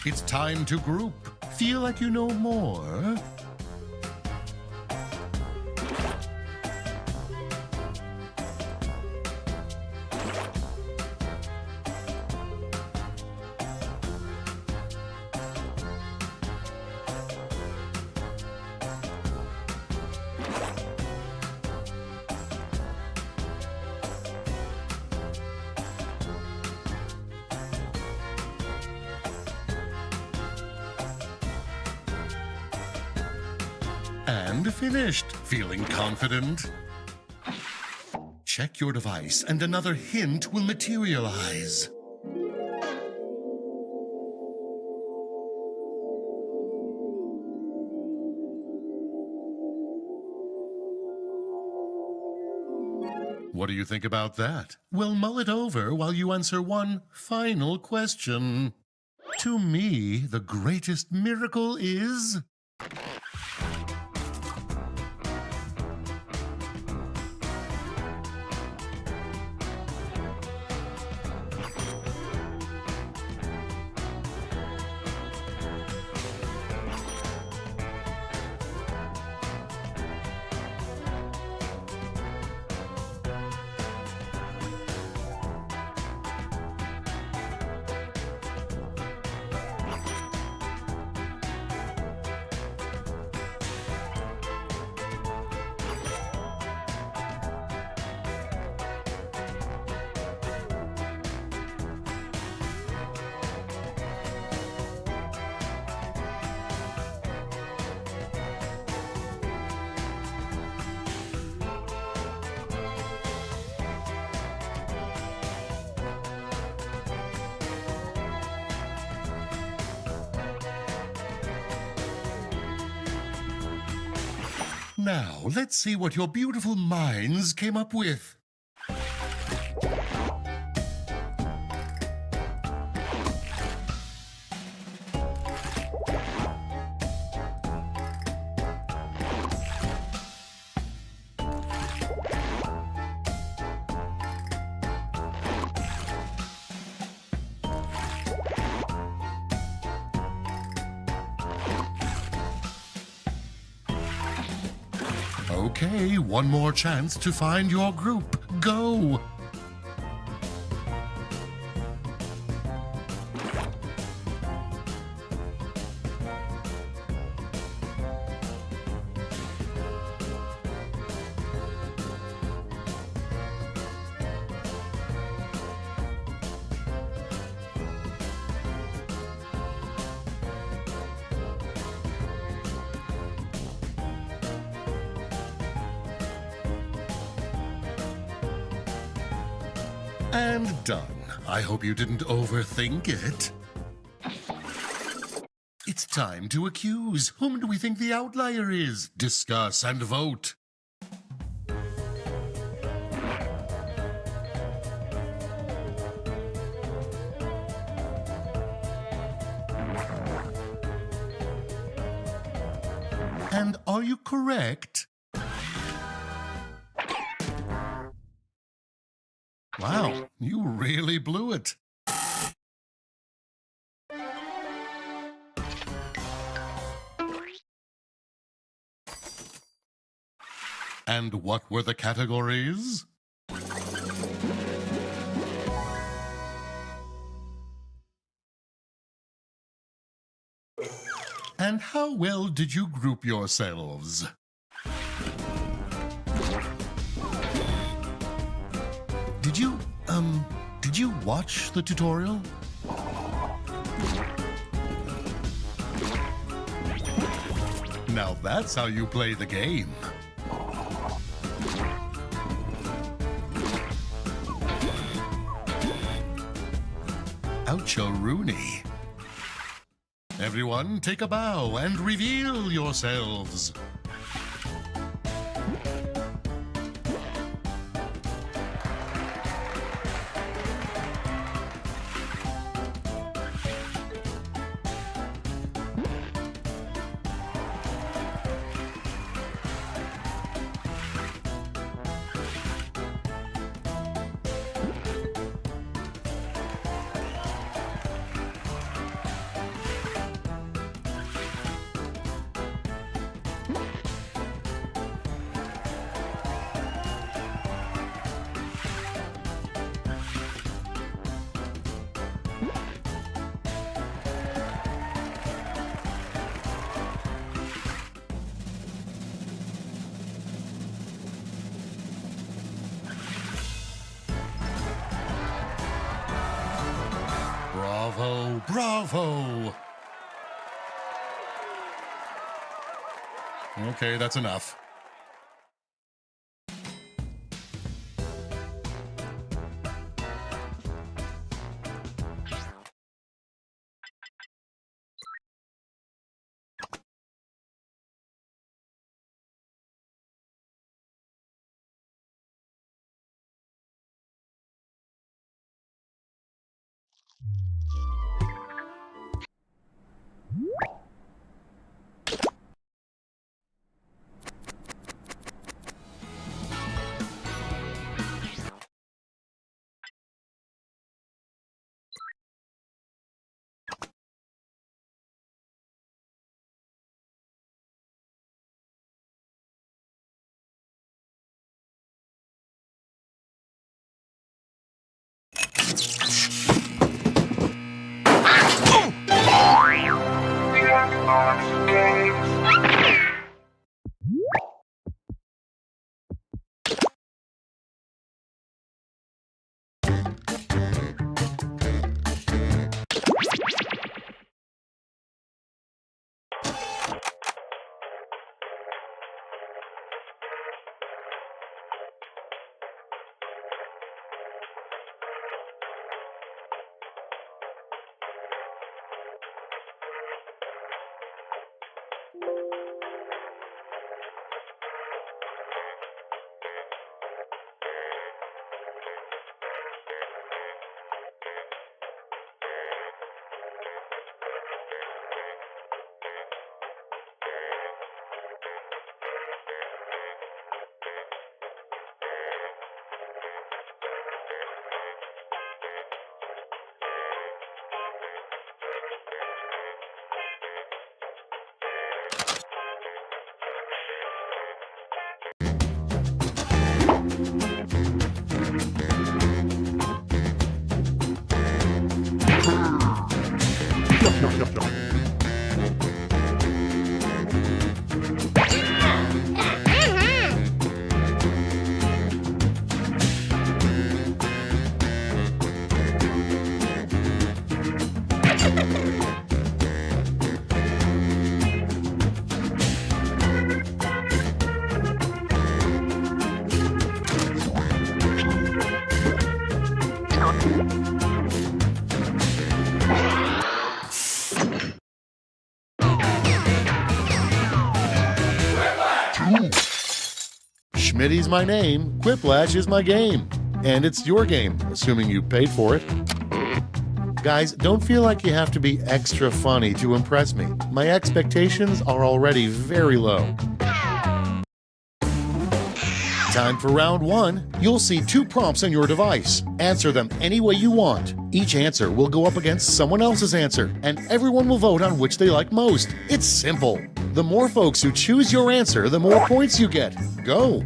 It's time to group. Feel like you know more? And finished. Feeling confident? Check your device and another hint will materialize. What do you think about that? Well, mull it over while you answer one final question. To me, the greatest miracle is... Now, let's see what your beautiful minds came up with. Okay, one more chance to find your group. Go! And done. I hope you didn't overthink it. It's time to accuse. Whom do we think the outlier is? Discuss and vote. And are you correct? Wow, you really blew it. And what were the categories? And how well did you group yourselves? Did you watch the tutorial? Now that's how you play the game. Ouch-a-rooney. Everyone, take a bow and reveal yourselves. Bravo, bravo! Okay, that's enough. Schmitty's my name, Quiplash is my game. And it's your game, assuming you paid for it. Guys, don't feel like you have to be extra funny to impress me. My expectations are already very low. Time for round one. You'll see 2 prompts on your device. Answer them any way you want. Each answer will go up against someone else's answer, and everyone will vote on which they like most. It's simple. The more folks who choose your answer, the more points you get. Go!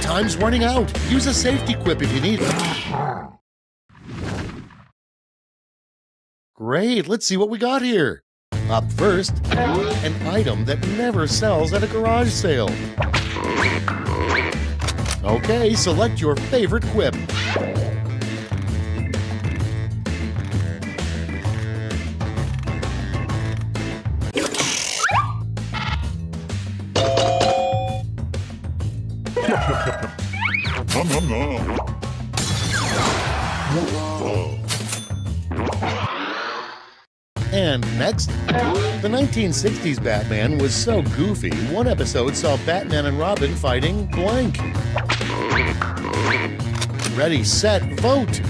Time's running out. Use a safety quip if you need it. Great, let's see what we got here. Up first, an item that never sells at a garage sale. Okay, select your favorite quip. And next, the 1960s Batman was so goofy, one episode saw Batman and Robin fighting blank. Ready, set, vote!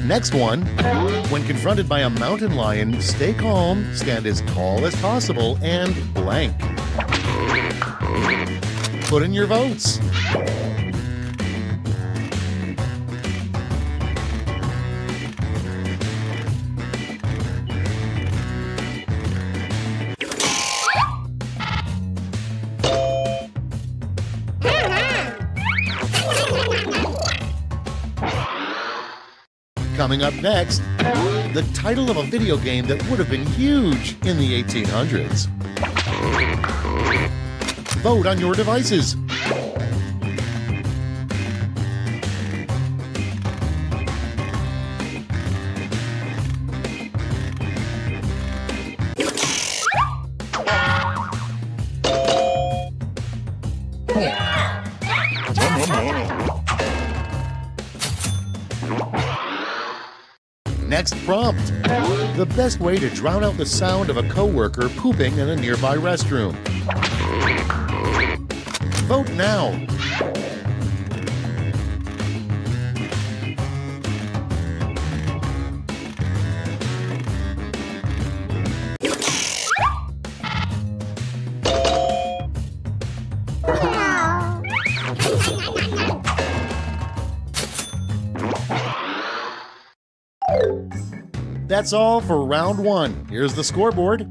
Next one, when confronted by a mountain lion, stay calm, stand as tall as possible, and blank. Put in your votes. Coming up next, the title of a video game that would have been huge in the 1800s. Vote on your devices. Next prompt. The best way to drown out the sound of a coworker pooping in a nearby restroom. Vote now. That's all for round one. Here's the scoreboard.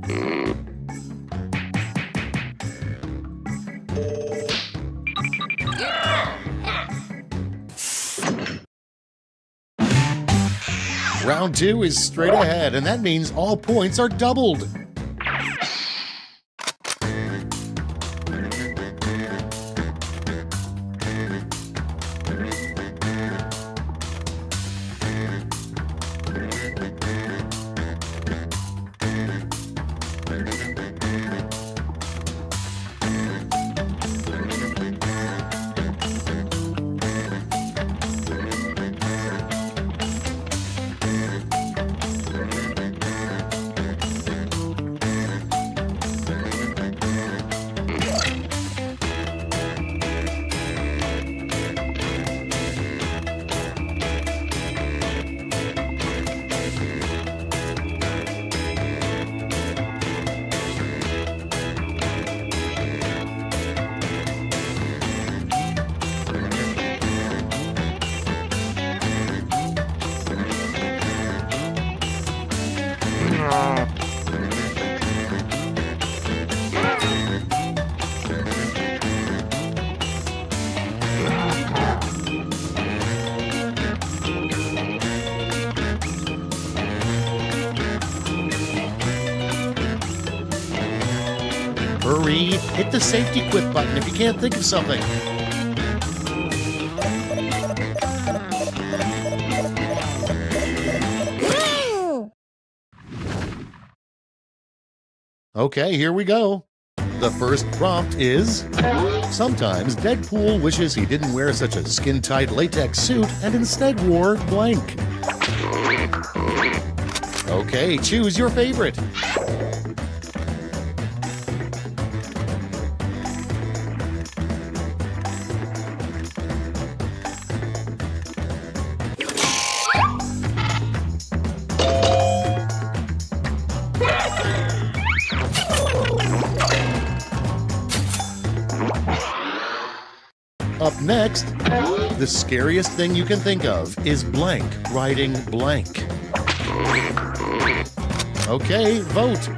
Round two is straight ahead, and that means all points are doubled. Hurry, hit the safety quit button if you can't think of something. Okay, here we go. The first prompt is, sometimes Deadpool wishes he didn't wear such a skin-tight latex suit and instead wore blank. Okay, choose your favorite. Up next, the scariest thing you can think of is blank riding blank. Okay, vote.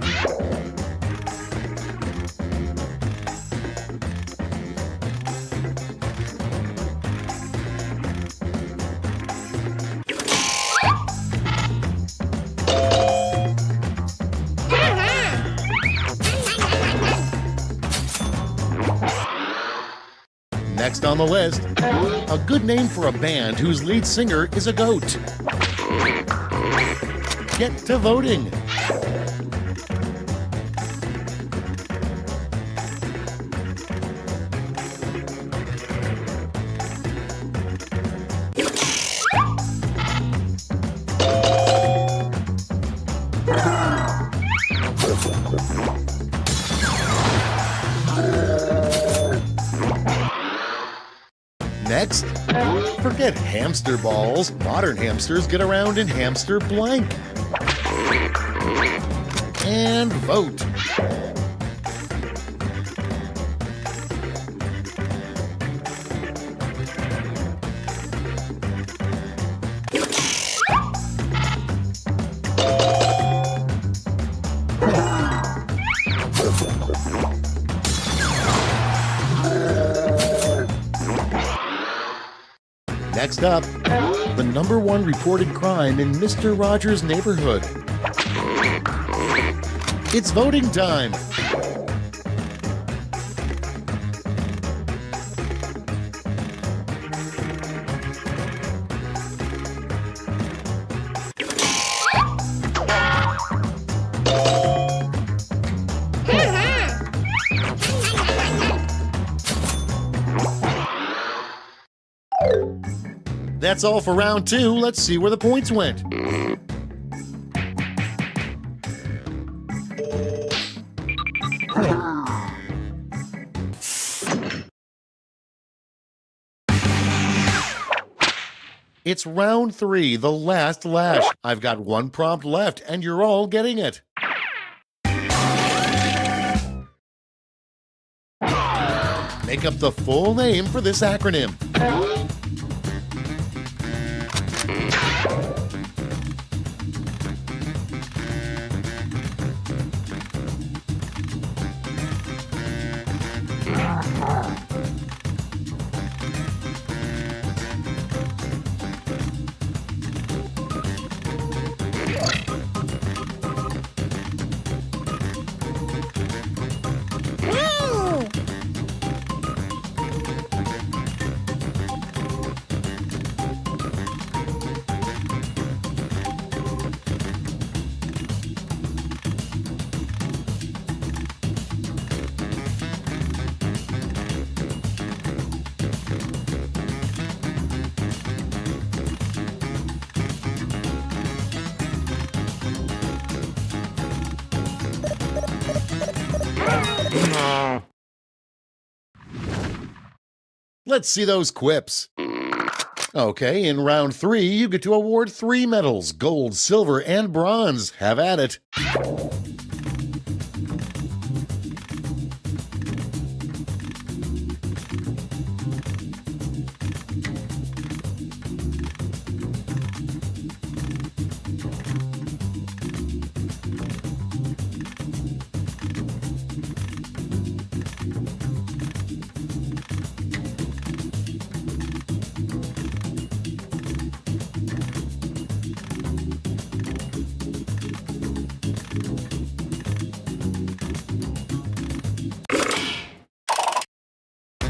Next on the list, a good name for a band whose lead singer is a goat. Get to voting. Next, forget hamster balls. Modern hamsters get around in hamster blank. And vote. Next up, the #1 reported crime in Mr. Rogers' neighborhood. It's voting time. That's all for round 2. Let's see where the points went. It's round 3, the last lash. I've got 1 prompt left, and you're all getting it. Make up the full name for this acronym. Let's see those quips. Okay, in round 3, you get to award 3 medals, gold, silver, and bronze. Have at it.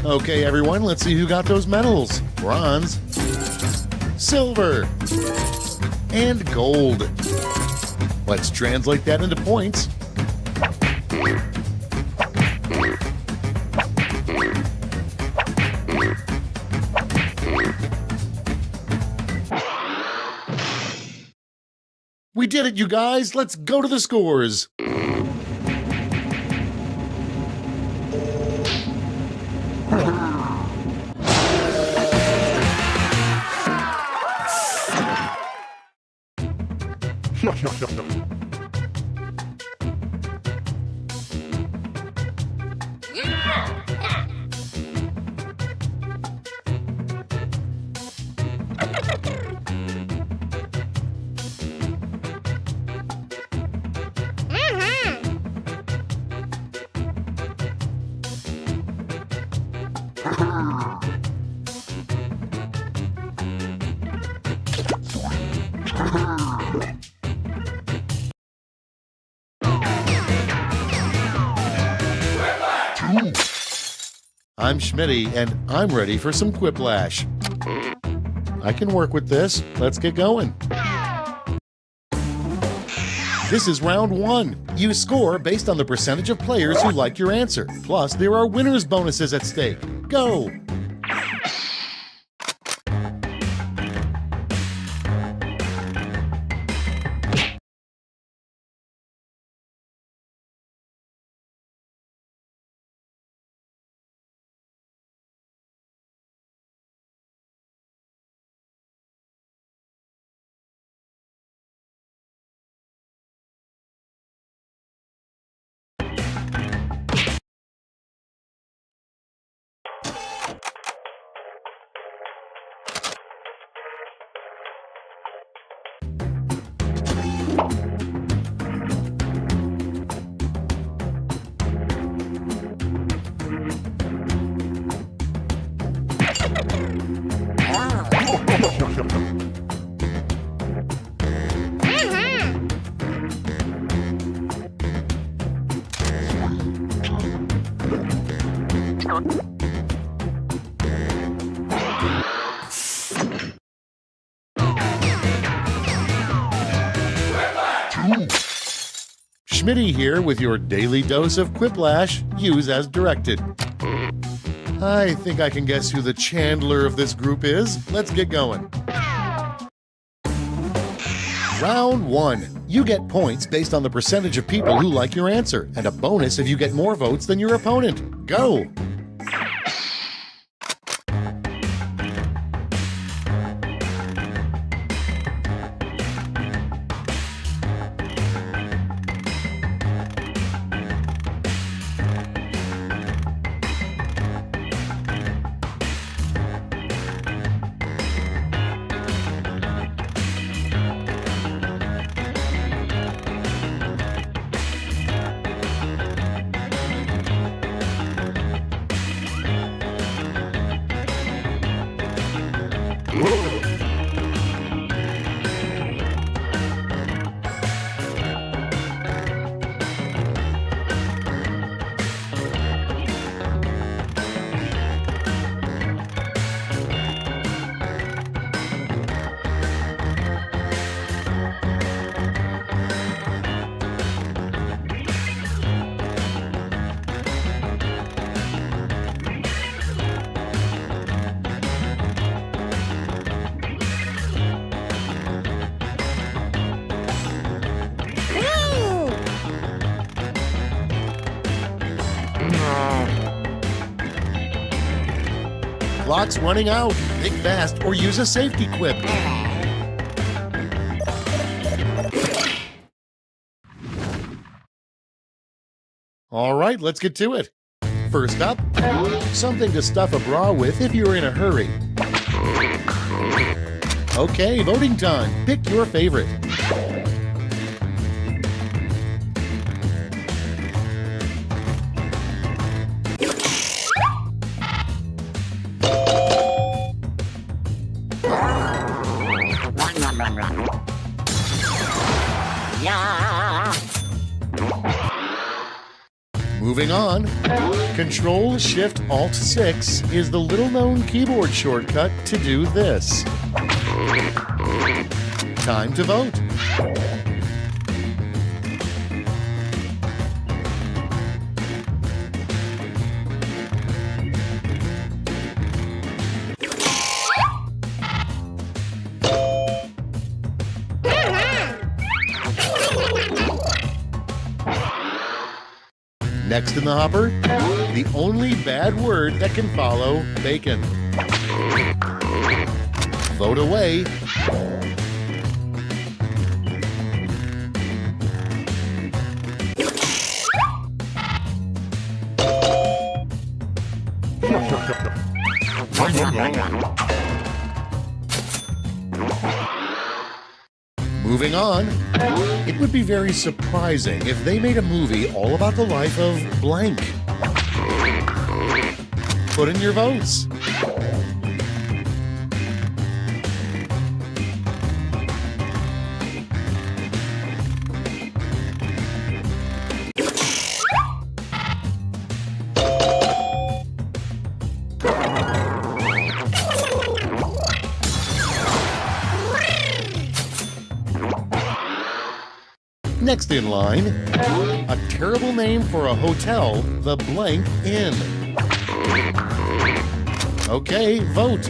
Okay, everyone, let's see who got those medals. Bronze, silver, and gold. Let's translate that into points. We did it, you guys! Let's go to the scores! No. I'm Schmitty, and I'm ready for some quiplash. I can work with this. Let's get going. This is round 1. You score based on the percentage of players who like your answer. Plus, there are winner's bonuses at stake. Go! Schmitty here with your daily dose of quiplash. Use as directed. I think I can guess who the Chandler of this group is. Let's get going. Round 1. You get points based on the percentage of people who like your answer, and a bonus if you get more votes than your opponent. Go! clock's running out. Think fast or use a safety quip. All right, let's get to it. First up, something to stuff a bra with if you're in a hurry. Okay, voting time. Pick your favorite. Moving on, Control-Shift-Alt-6 is the little-known keyboard shortcut to do this. Time to vote. Next in the hopper, the only bad word that can follow bacon. Vote away. Moving on, it would be very surprising if they made a movie all about the life of blank. Put in your votes. Next in line, a terrible name for a hotel, the Blank Inn. Okay, vote.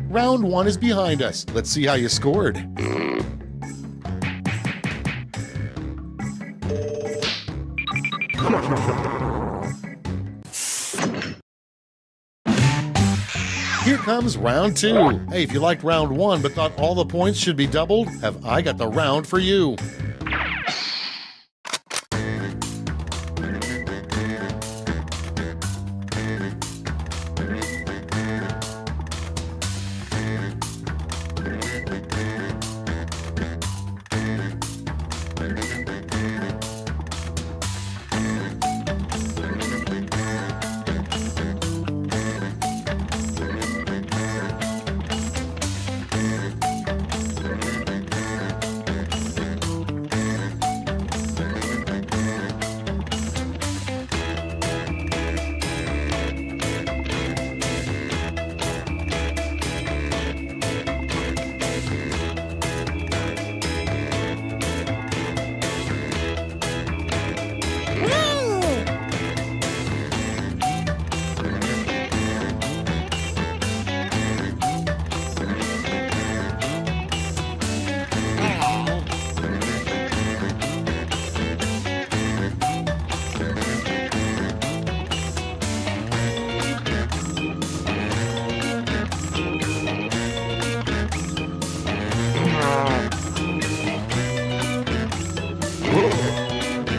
Round one is behind us. Let's see how you scored. Here comes round two. Hey, if you liked round one but thought all the points should be doubled, have I got the round for you.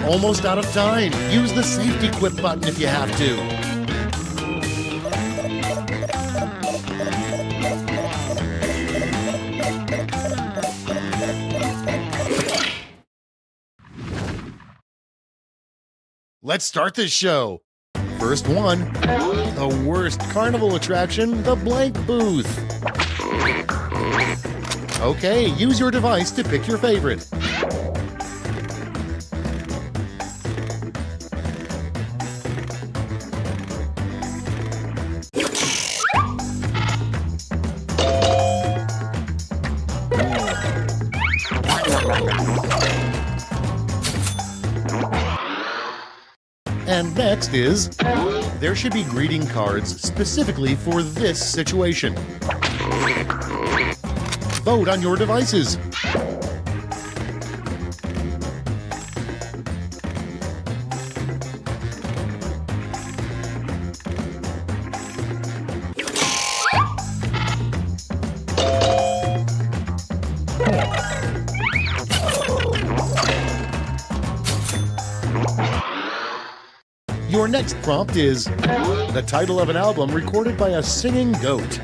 Almost out of time. Use the safety quip button if you have to. Let's start this show. First one, the worst carnival attraction, the blank booth. Okay, use your device to pick your favorite. And next is, there should be greeting cards specifically for this situation. Vote on your devices. Your next prompt is the title of an album recorded by a singing goat.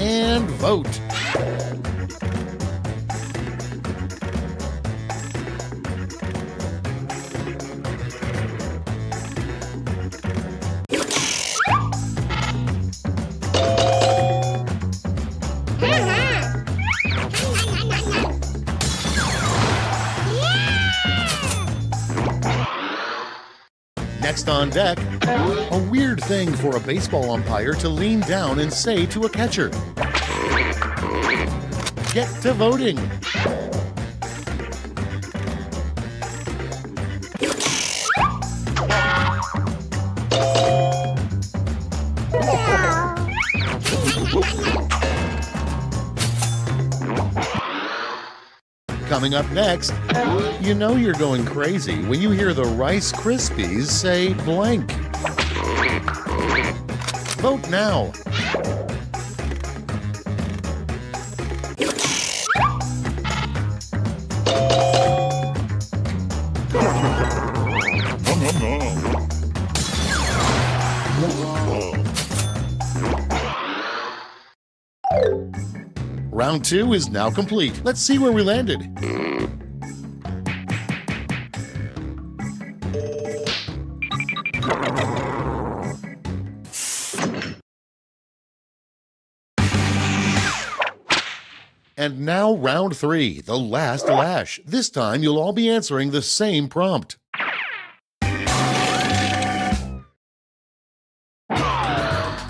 And vote. Next on deck, a weird thing for a baseball umpire to lean down and say to a catcher. Get to voting. Coming up next, you know you're going crazy when you hear the Rice Krispies say blank. Vote now. Round 2 is now complete. Let's see where we landed. And now round 3, the last lash. This time you'll all be answering the same prompt.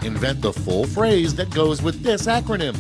Invent the full phrase that goes with this acronym.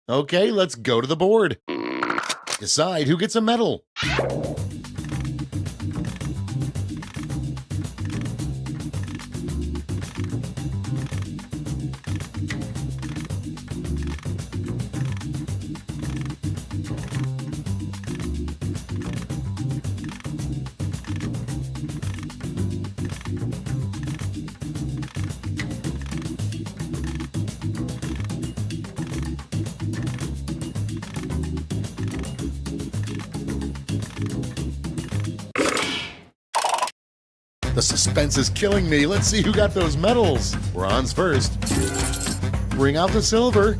Okay, let's go to the board. Decide who gets a medal. The suspense is killing me. Let's see who got those medals. Bronze first. Bring out the silver.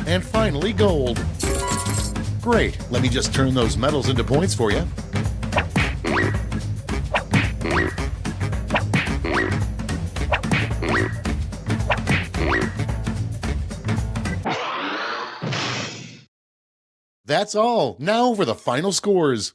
And finally, gold. Great. Let me just turn those medals into points for you. That's all. Now for the final scores.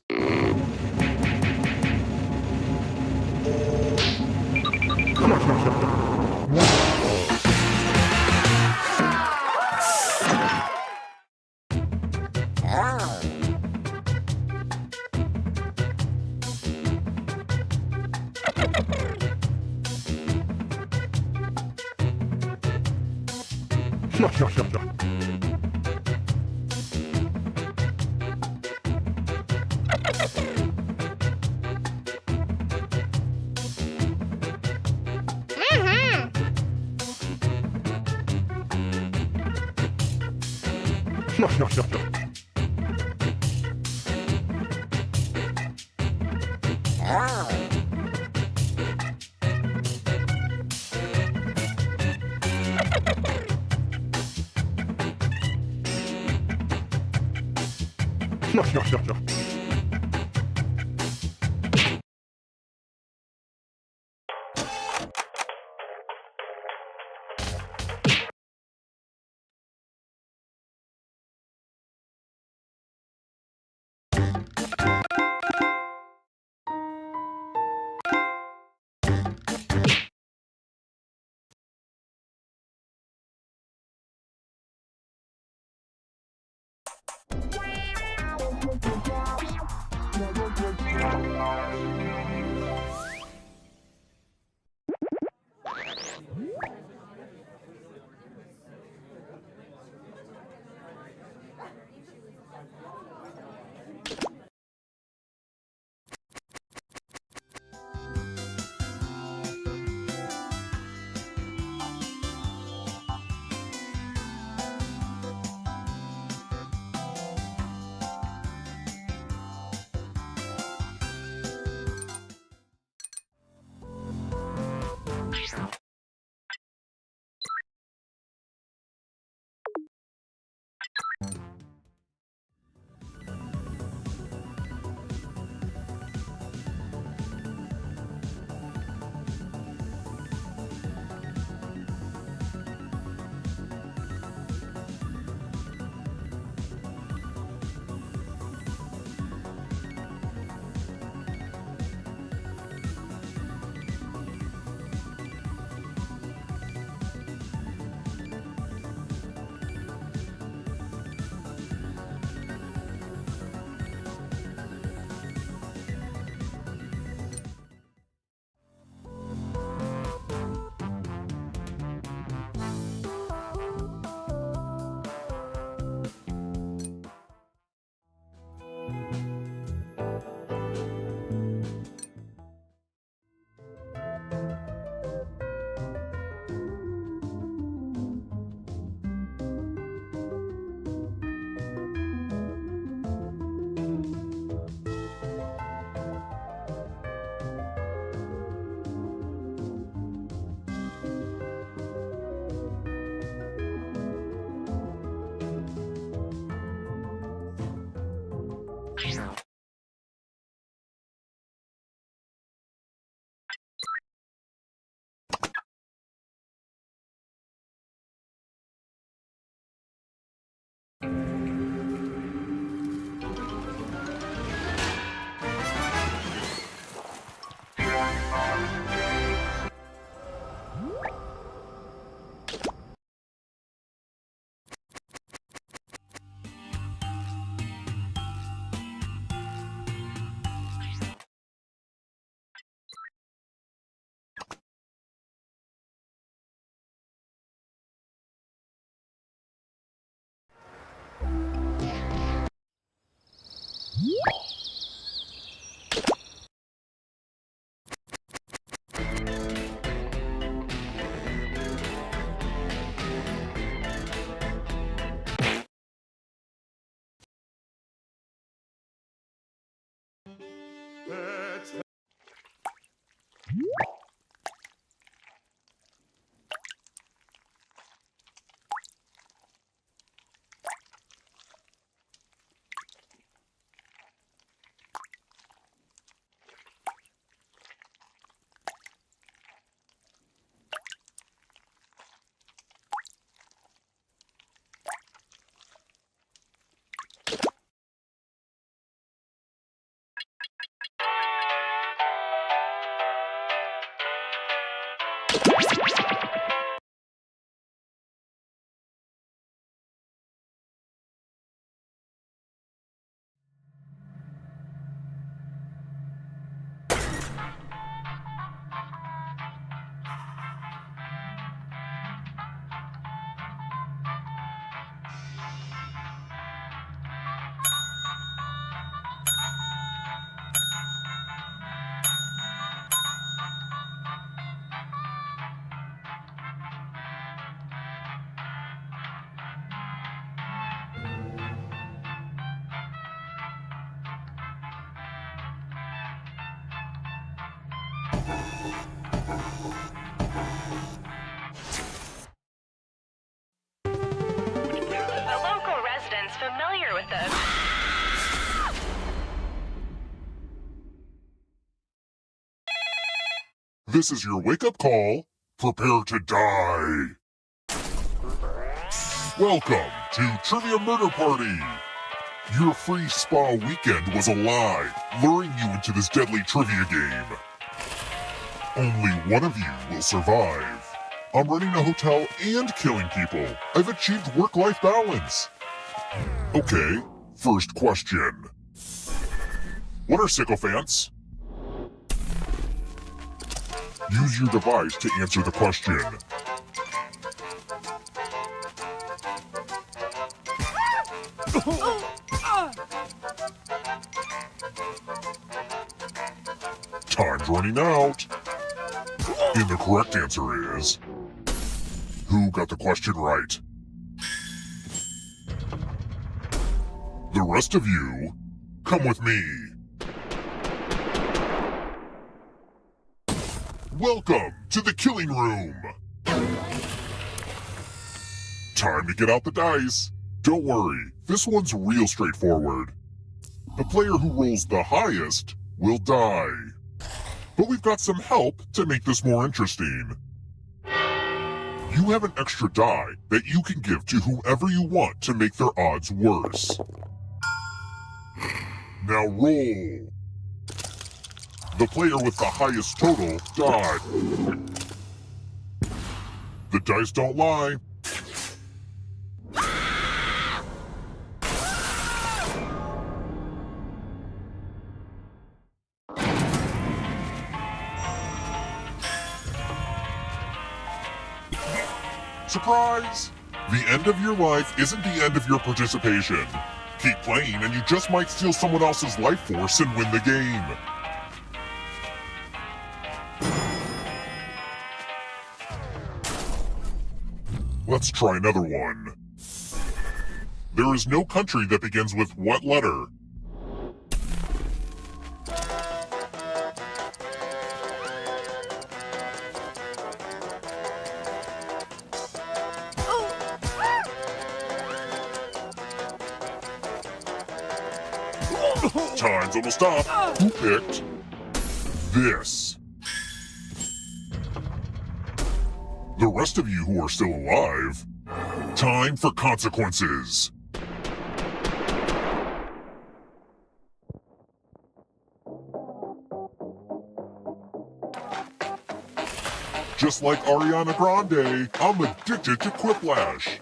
No, no, no, no. No, no, no, no. The local residents familiar with the... This is your wake-up call. Prepare to die. Welcome to Trivia Murder Party. Your free spa weekend was a lie, luring you into this deadly trivia game. Only one of you will survive. I'm running a hotel and killing people. I've achieved work-life balance. Okay, first question. What are sycophants? Use your device to answer the question. Time's running out. And the correct answer is... Who got the question right? The rest of you, come with me. Welcome to the killing room. Time to get out the dice. Don't worry, this one's real straightforward. The player who rolls the highest will die. But we've got some help to make this more interesting. You have an extra die that you can give to whoever you want to make their odds worse. Now roll. The player with the highest total died. The dice don't lie. Surprise! The end of your life isn't the end of your participation. Keep playing and you just might steal someone else's life force and win the game. Let's try another one. There is no country that begins with what letter? Time's almost up. Who picked this? The rest of you who are still alive, time for consequences. Just like Ariana Grande, I'm addicted to Quiplash.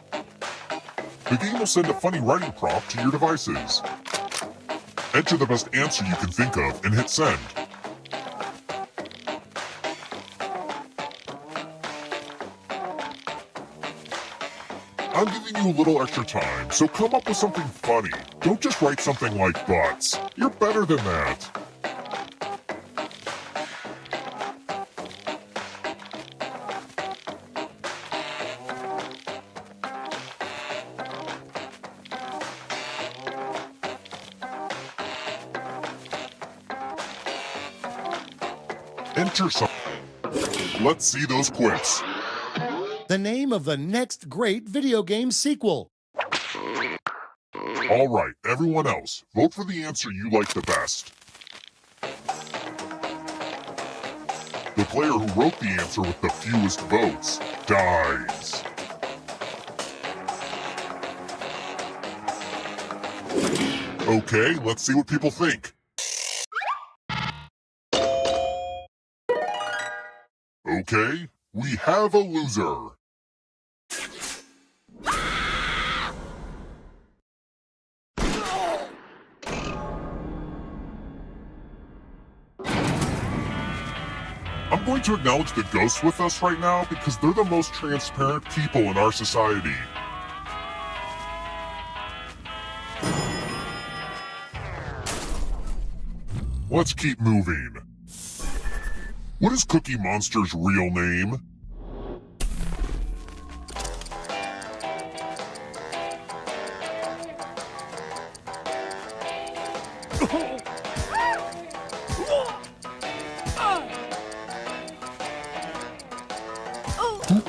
The game will send a funny writing prompt to your devices. Enter the best answer you can think of and hit send. I'm giving you a little extra time, so come up with something funny. Don't just write something like butts. You're better than that. Enter something. Let's see those quits. The name of the next great video game sequel. All right, everyone else, vote for the answer you like the best. The player who wrote the answer with the fewest votes dies. Okay, let's see what people think. Okay, we have a loser. I'm going to acknowledge the ghosts with us right now because they're the most transparent people in our society. Let's keep moving. What is Cookie Monster's real name?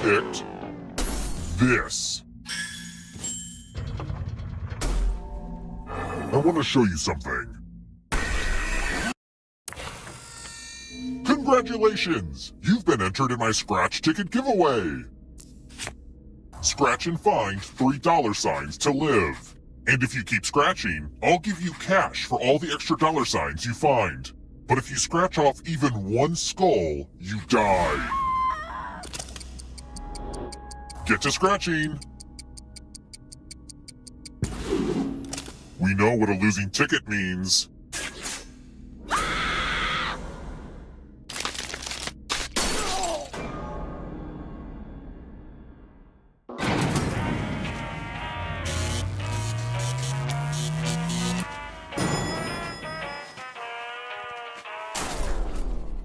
picked this? I want to show you something. Congratulations! You've been entered in my scratch ticket giveaway. Scratch and find $3 to live. And if you keep scratching, I'll give you cash for all the extra $signs you find. But if you scratch off even one skull, you die. Get to scratching. We know what a losing ticket means.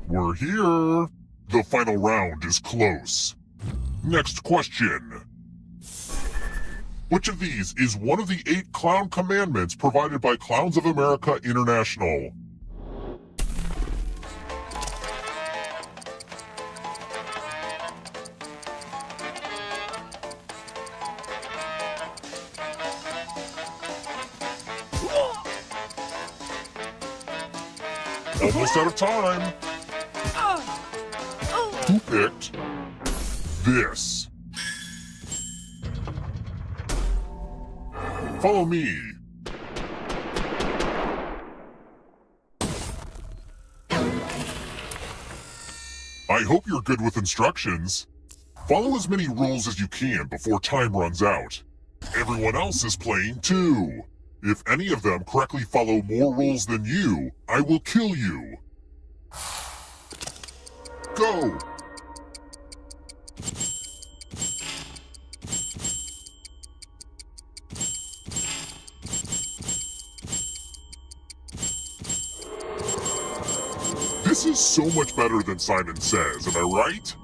We're here. The final round is close. Next question. Which of these is one of the 8 clown commandments provided by Clowns of America International? Almost out of time. Who picked this? Follow me. I hope you're good with instructions. Follow as many rules as you can before time runs out. Everyone else is playing too. If any of them correctly follow more rules than you, I will kill you. Go! This is so much better than Simon Says, am I right?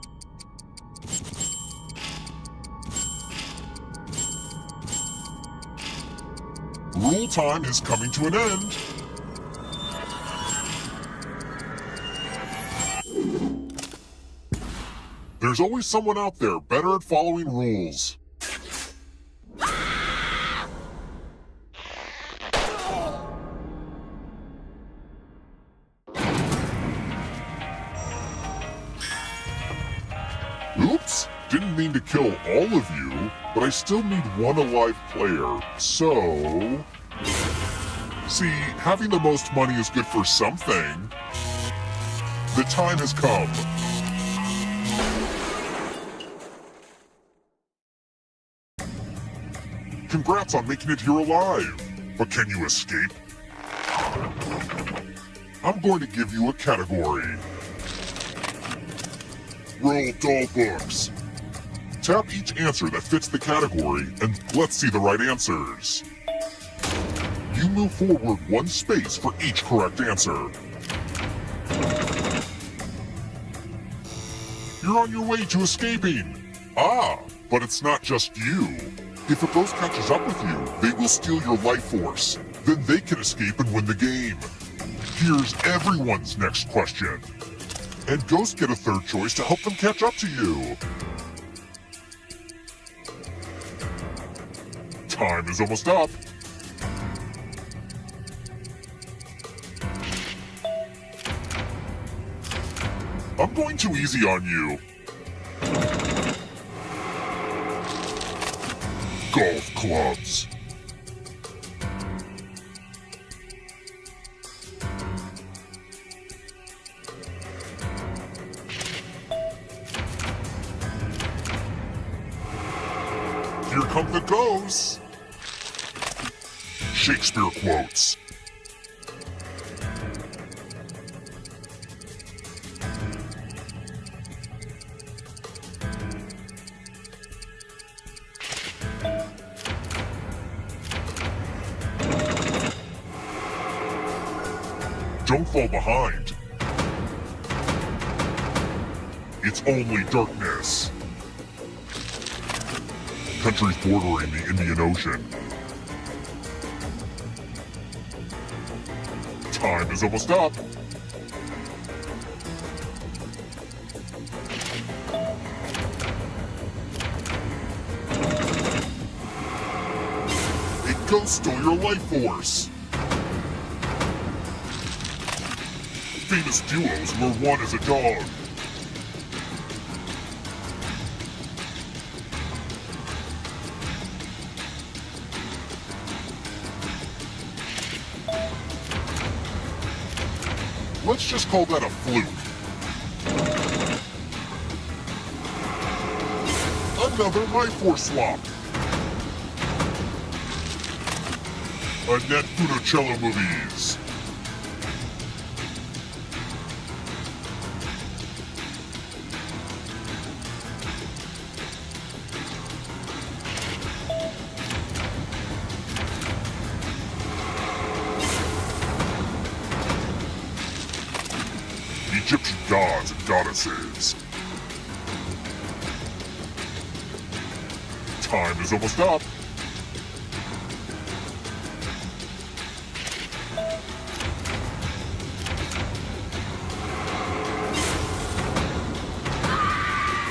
Rule time is coming to an end. There's always someone out there better at following rules. Oops, didn't mean to kill all of you, but I still need one alive player, so... See, having the most money is good for something. The time has come. Congrats on making it here alive, but can you escape? I'm going to give you a category. Roll doll books. Tap each answer that fits the category, and let's see the right answers. You move forward 1 space for each correct answer. You're on your way to escaping. Ah, but it's not just you. If a ghost catches up with you, they will steal your life force. Then they can escape and win the game. Here's everyone's next question. And ghosts get a third choice to help them catch up to you. Time is almost up. I'm going too easy on you. Golf clubs. Here come the ghosts. Shakespeare quotes. Don't fall behind. It's only darkness. Countries bordering the Indian Ocean. Time is almost up. ghost stole your life force. Famous duos where one is a dog. Let's just call that a fluke. Another life force swap. Annette Funicello movies. Egyptian gods and goddesses. Time is almost up.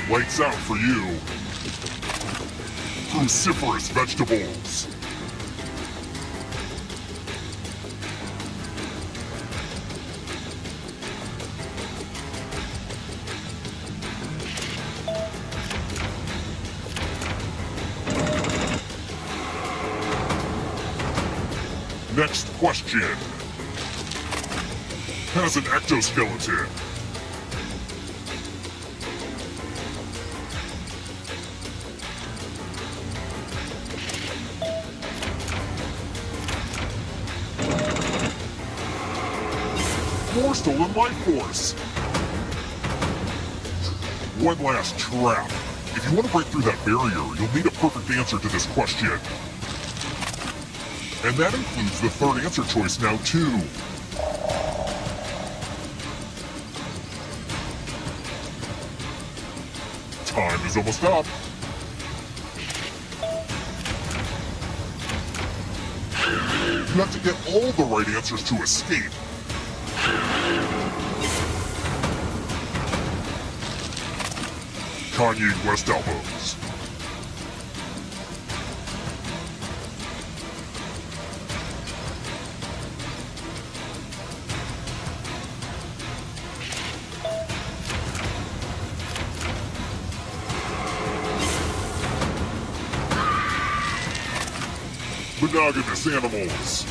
Lights out for you. Cruciferous vegetables. Next question. Has an ectoskeleton. More stolen life force. One last trap. If you want to break through that barrier, you'll need a perfect answer to this question. And that includes the third answer choice now, too. Time is almost up. You have to get all the right answers to escape. Kanye West albums. Monogamous animals.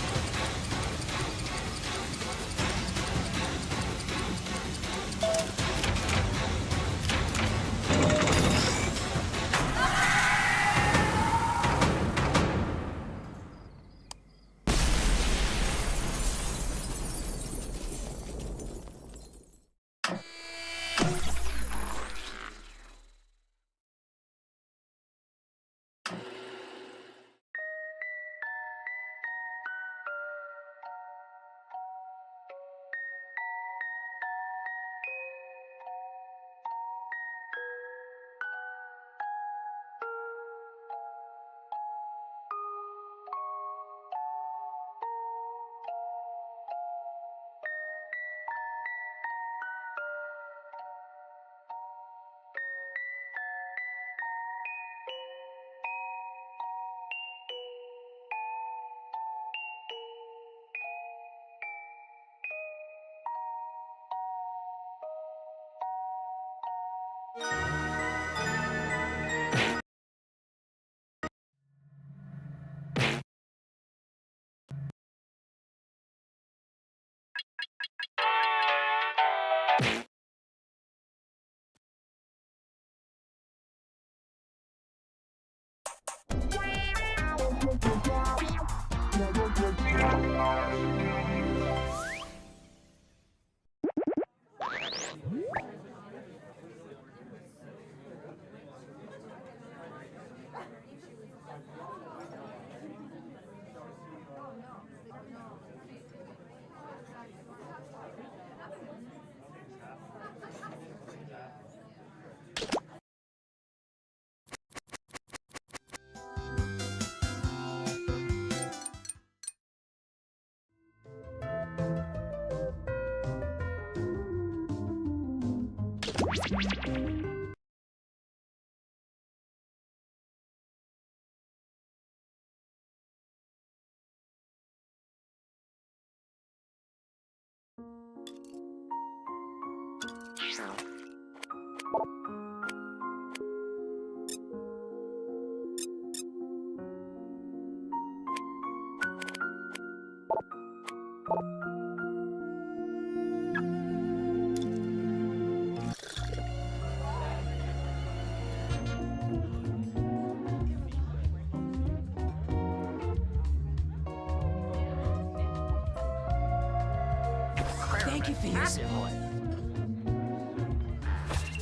Thank you for your support.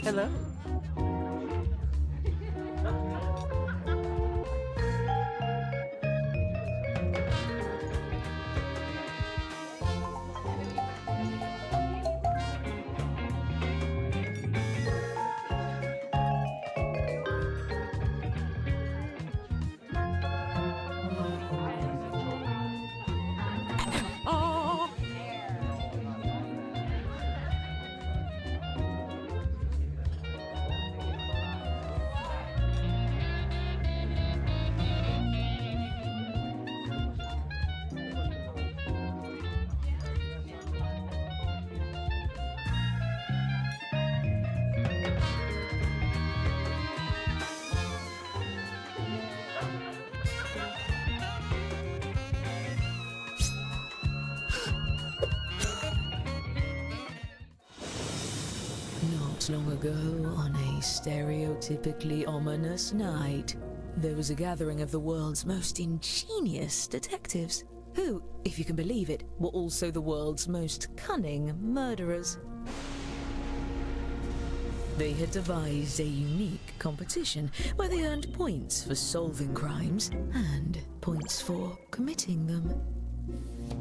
Hello? Oh! Not long ago, on a stereotypically ominous night, there was a gathering of the world's most ingenious detectives, who, if you can believe it, were also the world's most cunning murderers. They had devised a unique competition where they earned points for solving crimes and points for committing them.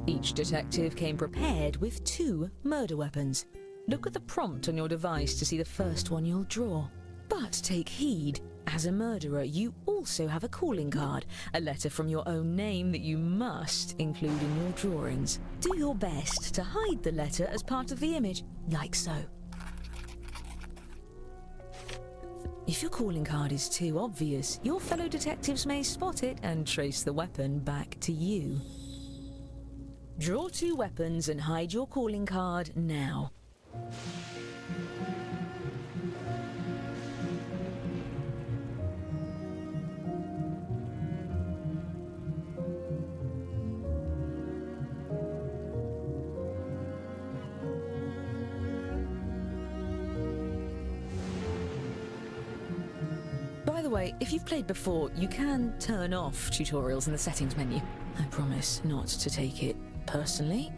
Each detective came prepared with 2 murder weapons. Look at the prompt on your device to see the first one you'll draw. But take heed, as a murderer, you also have a calling card, a letter from your own name that you must include in your drawings. Do your best to hide the letter as part of the image, like so. If your calling card is too obvious, your fellow detectives may spot it and trace the weapon back to you. Draw 2 weapons and hide your calling card now. By the way, if you've played before, you can turn off tutorials in the settings menu. I promise not to take it personally.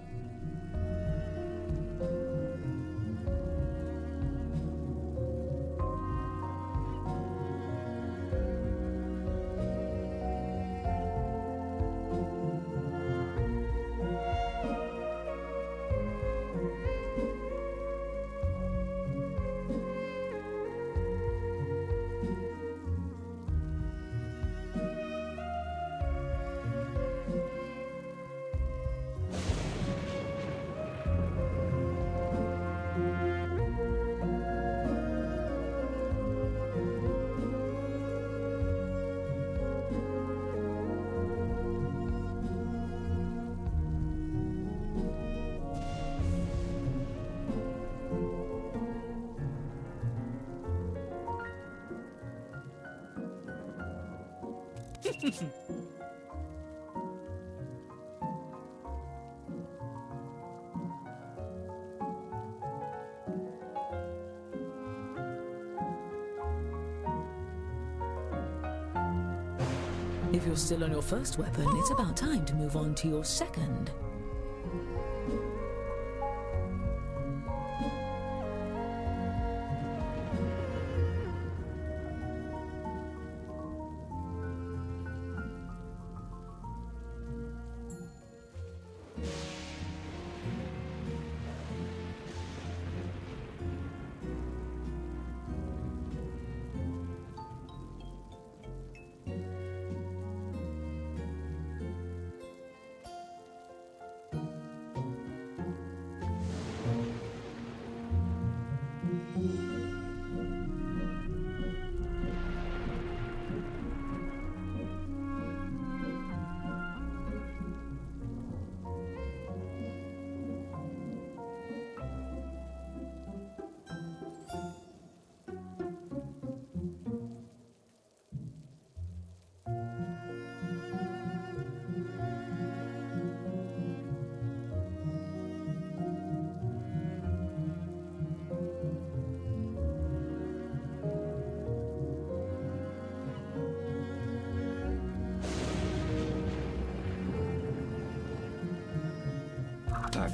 If you're still on your first weapon, it's about time to move on to your second.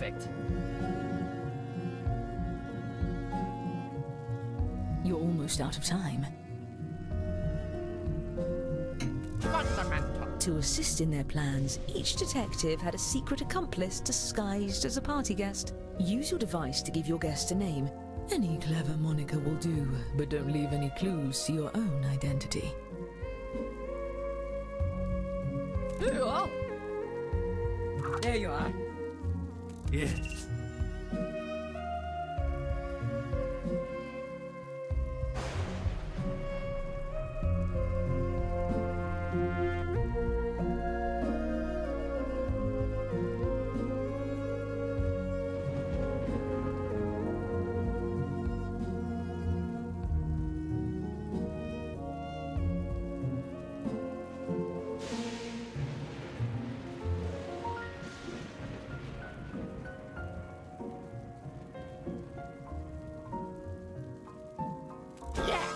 Perfect. You're almost out of time. Fundamental. To assist in their plans, each detective had a secret accomplice disguised as a party guest. Use your device to give your guest a name. Any clever moniker will do, but don't leave any clues to your own identity. There you are. There you are. Yes.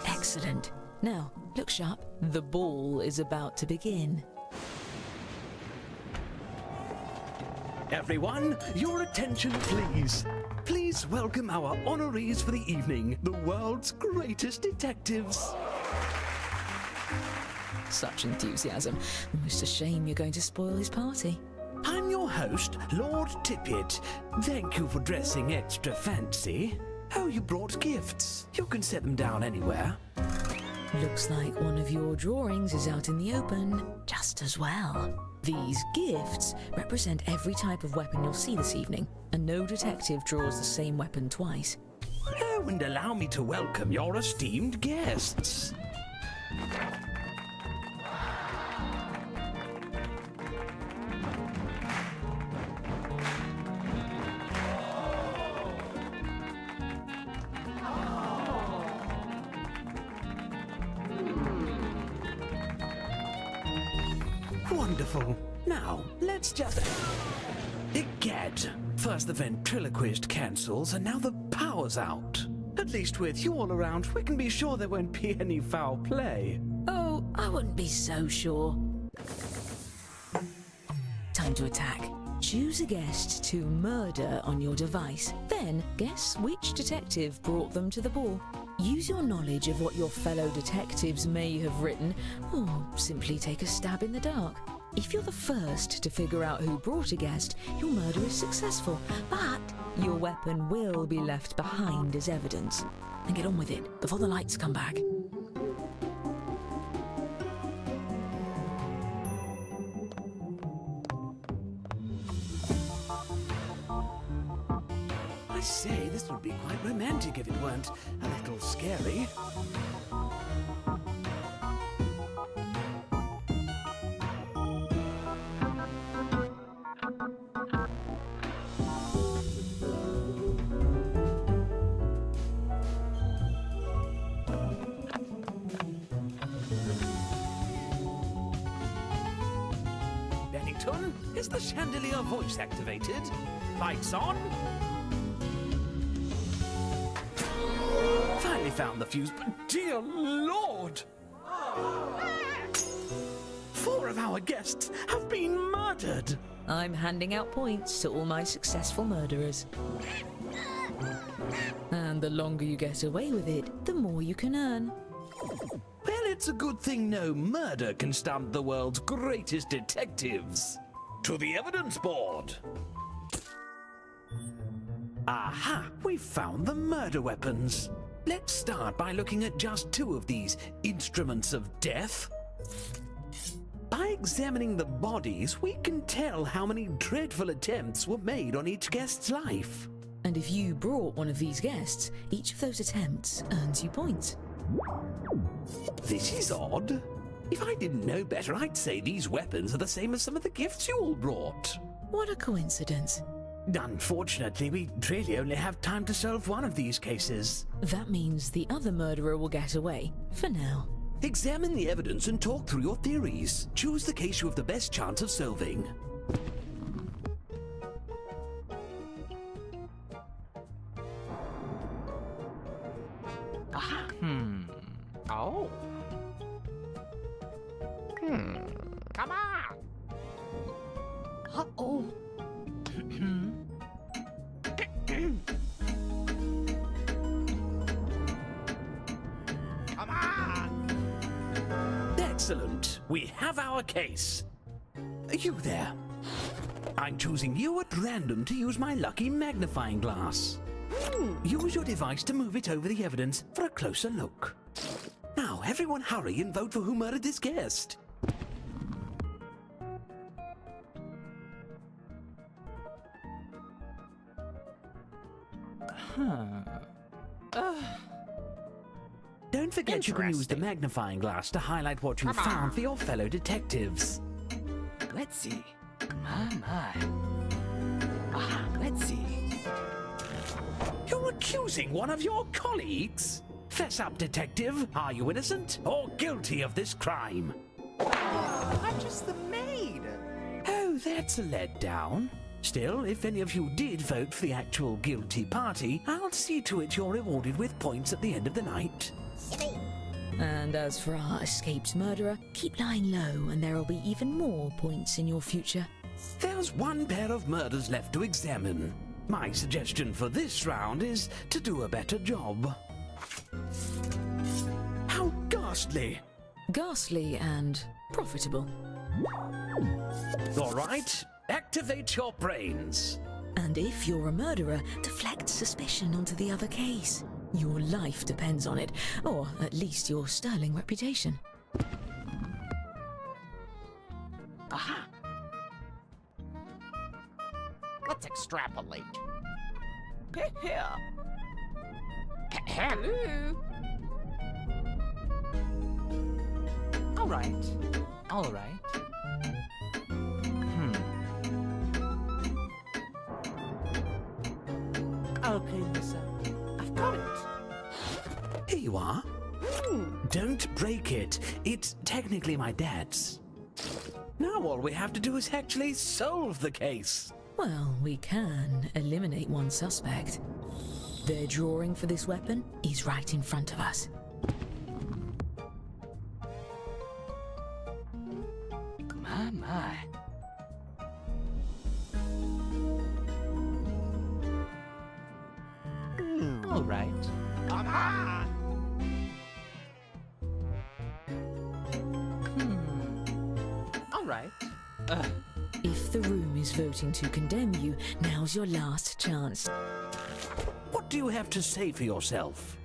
Excellent. Now, look sharp. The ball is about to begin. Everyone, your attention please. Please welcome our honorees for the evening, the world's greatest detectives. Such enthusiasm. Almost a shame you're going to spoil his party. I'm your host, Lord Tippett. Thank you for dressing extra fancy. Oh, you brought gifts. You can set them down anywhere. Looks like one of your drawings is out in the open, just as well. These gifts represent every type of weapon you'll see this evening, and no detective draws the same weapon twice. Oh, and allow me to welcome your esteemed guests. Wonderful. Now, let's just... Egad. First the ventriloquist cancels, and now the power's out. At least with you all around, we can be sure there won't be any foul play. Oh, I wouldn't be so sure. Time to attack. Choose a guest to murder on your device. Then, guess which detective brought them to the ball. Use your knowledge of what your fellow detectives may have written, or simply take a stab in the dark. If you're the first to figure out who brought a guest, your murder is successful, but your weapon will be left behind as evidence. And get on with it before the lights come back. I say, this would be quite romantic if it weren't a little scary. Bennington, is the chandelier voice activated? Lights on? Finally found the fuse, but dear Lord! 4 of our guests have been murdered! I'm handing out points to all my successful murderers. And the longer you get away with it, the more you can earn. Well, it's a good thing no murder can stump the world's greatest detectives. To the evidence board! Aha! We've found the murder weapons. Let's start by looking at just 2 of these instruments of death. By examining the bodies, we can tell how many dreadful attempts were made on each guest's life. And if you brought one of these guests, each of those attempts earns you points. This is odd. If I didn't know better, I'd say these weapons are the same as some of the gifts you all brought. What a coincidence. Unfortunately, we really only have time to solve one of these cases. That means the other murderer will get away, for now. Examine the evidence and talk through your theories. Choose the case you have the best chance of solving. Ah, Oh. Come on. Uh-oh. Come on! Excellent. We have our case. You there. I'm choosing you at random to use my lucky magnifying glass. Use your device to move it over the evidence for a closer look. Now, everyone hurry and vote for who murdered this guest. Don't forget you can use the magnifying glass to highlight what you found for your fellow detectives. Let's see. My. Let's see. You're accusing one of your colleagues? Fess up, detective. Are you innocent or guilty of this crime? I'm just the maid. Oh, that's a letdown. Still, if any of you did vote for the actual guilty party, I'll see to it you're rewarded with points at the end of the night. And as for our escaped murderer, keep lying low and there will be even more points in your future. There's one pair of murders left to examine. My suggestion for this round is to do a better job. How ghastly! Ghastly and profitable. All right, activate your brains. And if you're a murderer, deflect suspicion onto the other case. Your life depends on it, or at least your sterling reputation. Aha! Let's extrapolate. Here. Hello. All right. I'll clean this up. I've got it. Here you are. Don't break it. It's technically my dad's. Now all we have to do is actually solve the case. Well, we can eliminate one suspect. Their drawing for this weapon is right in front of us. My. All right. Come on. All right. If the room is voting to condemn you, now's your last chance. What do you have to say for yourself?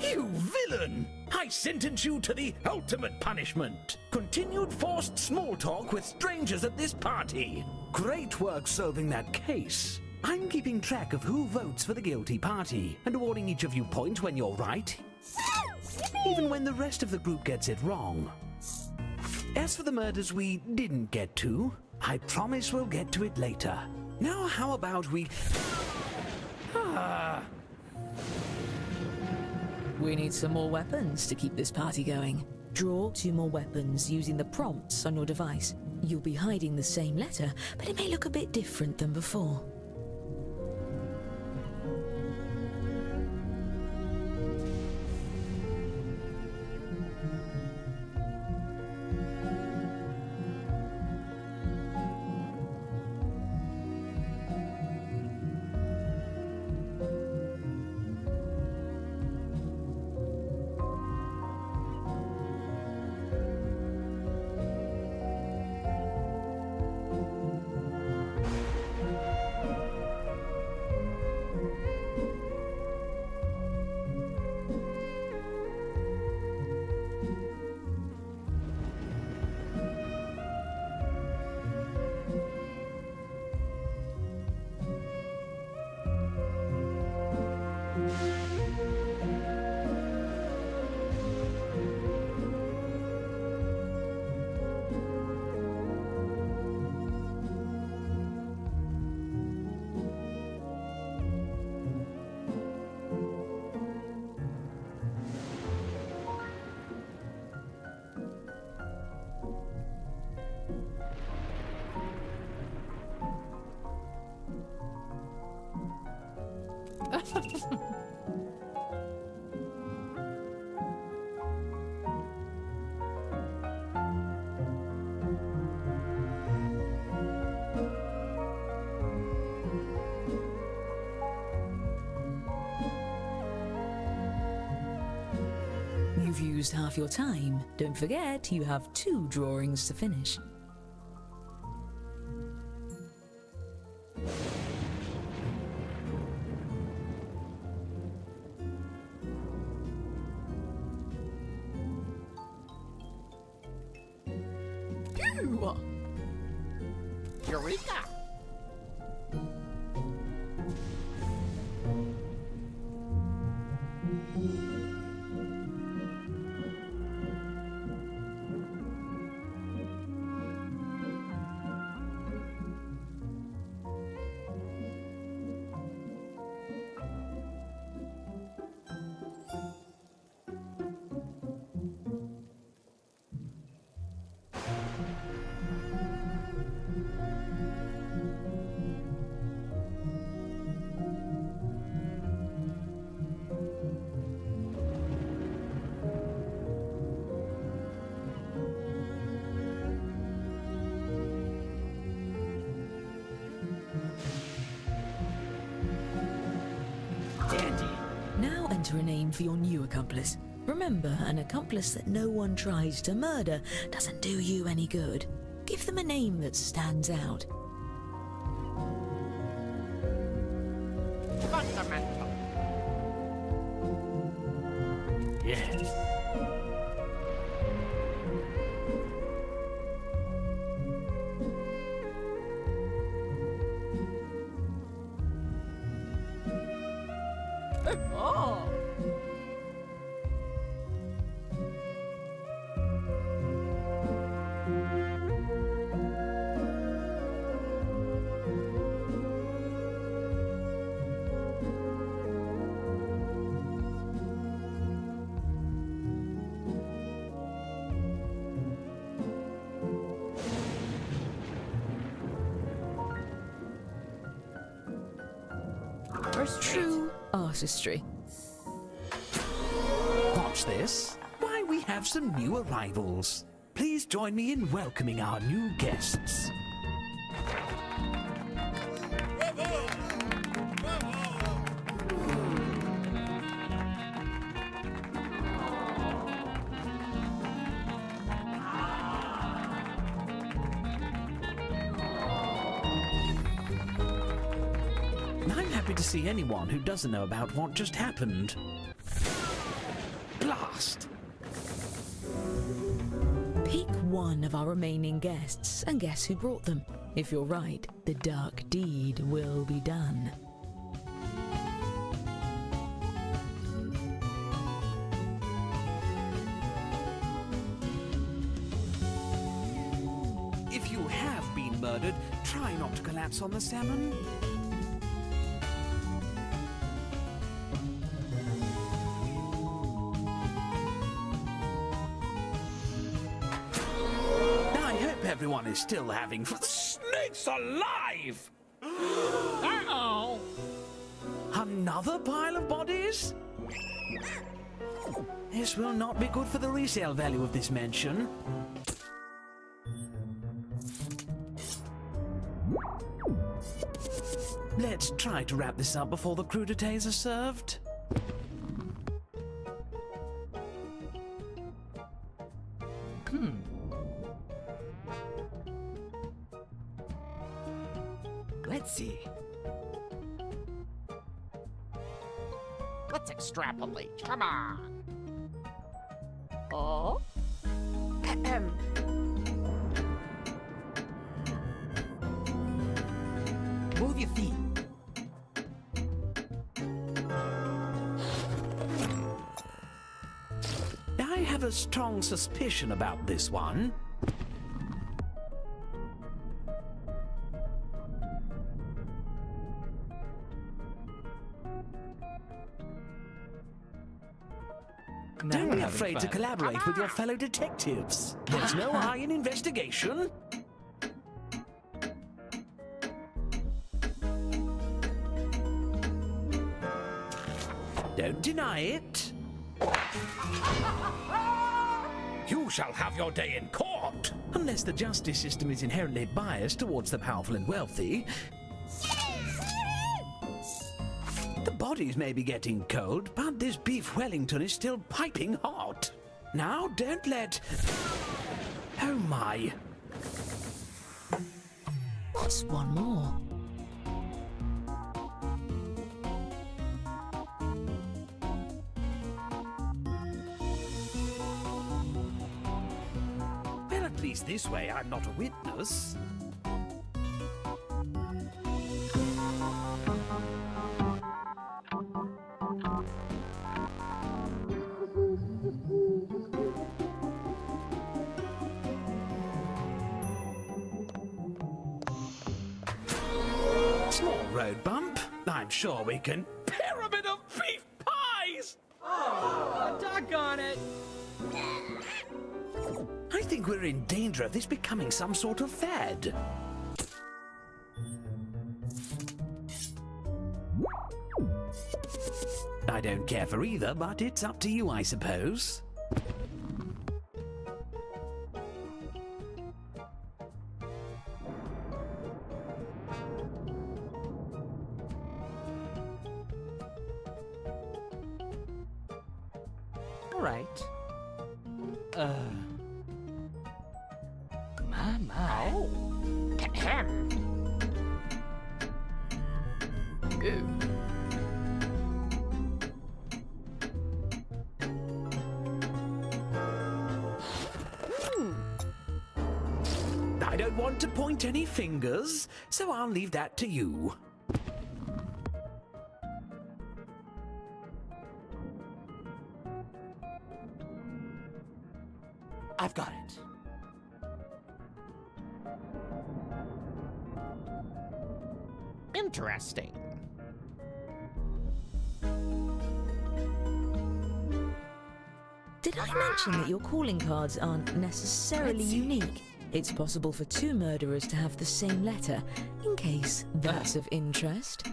You villain! I sentence you to the ultimate punishment. Continued forced small talk with strangers at this party. Great work solving that case. I'm keeping track of who votes for the guilty party and awarding each of you points when you're right, even when the rest of the group gets it wrong. As for the murders we didn't get to, I promise we'll get to it later. Now how about we... We need some more weapons to keep this party going. Draw 2 more weapons using the prompts on your device. You'll be hiding the same letter, but it may look a bit different than before. used half your time. Don't forget, you have 2 drawings to finish. Eureka! Now enter a name for your new accomplice. Remember, an accomplice that no one tries to murder doesn't do you any good. Give them a name that stands out. Fundamental. Yes. Oh! First true artistry. Watch this. Why, we have some new arrivals. Please join me in welcoming our new guests. I'm happy to see anyone who doesn't know about what just happened. Blast! Pick one of our remaining guests and guess who brought them. If you're right, the dark deed will be done. If you have been murdered, try not to collapse on the salmon. Everyone is still having fun. Snakes alive! Uh-oh! Another pile of bodies? This will not be good for the resale value of this mansion. Let's try to wrap this up before the crudités are served. Let's see. Let's extrapolate. Come on. Oh? Ahem. Move your feet. I have a strong suspicion about this one. Don't be afraid to collaborate with your fellow detectives. There's no I in investigation. Don't deny it. You shall have your day in court. Unless the justice system is inherently biased towards the powerful and wealthy. The bodies may be getting cold, but this beef Wellington is still piping hot. Now, don't let... Oh my. What's one more? Well, at least this way I'm not a witness. Small road bump. I'm sure we can... Pyramid of beef pies! Oh, doggone it! I think we're in danger of this becoming some sort of fad. I don't care for either, but it's up to you, I suppose. All right. My. Oh. I don't want to point any fingers, so I'll leave that to you. I've got it. Interesting. Did I mention that your calling cards aren't necessarily unique? It's possible for two murderers to have the same letter, in case that's of interest.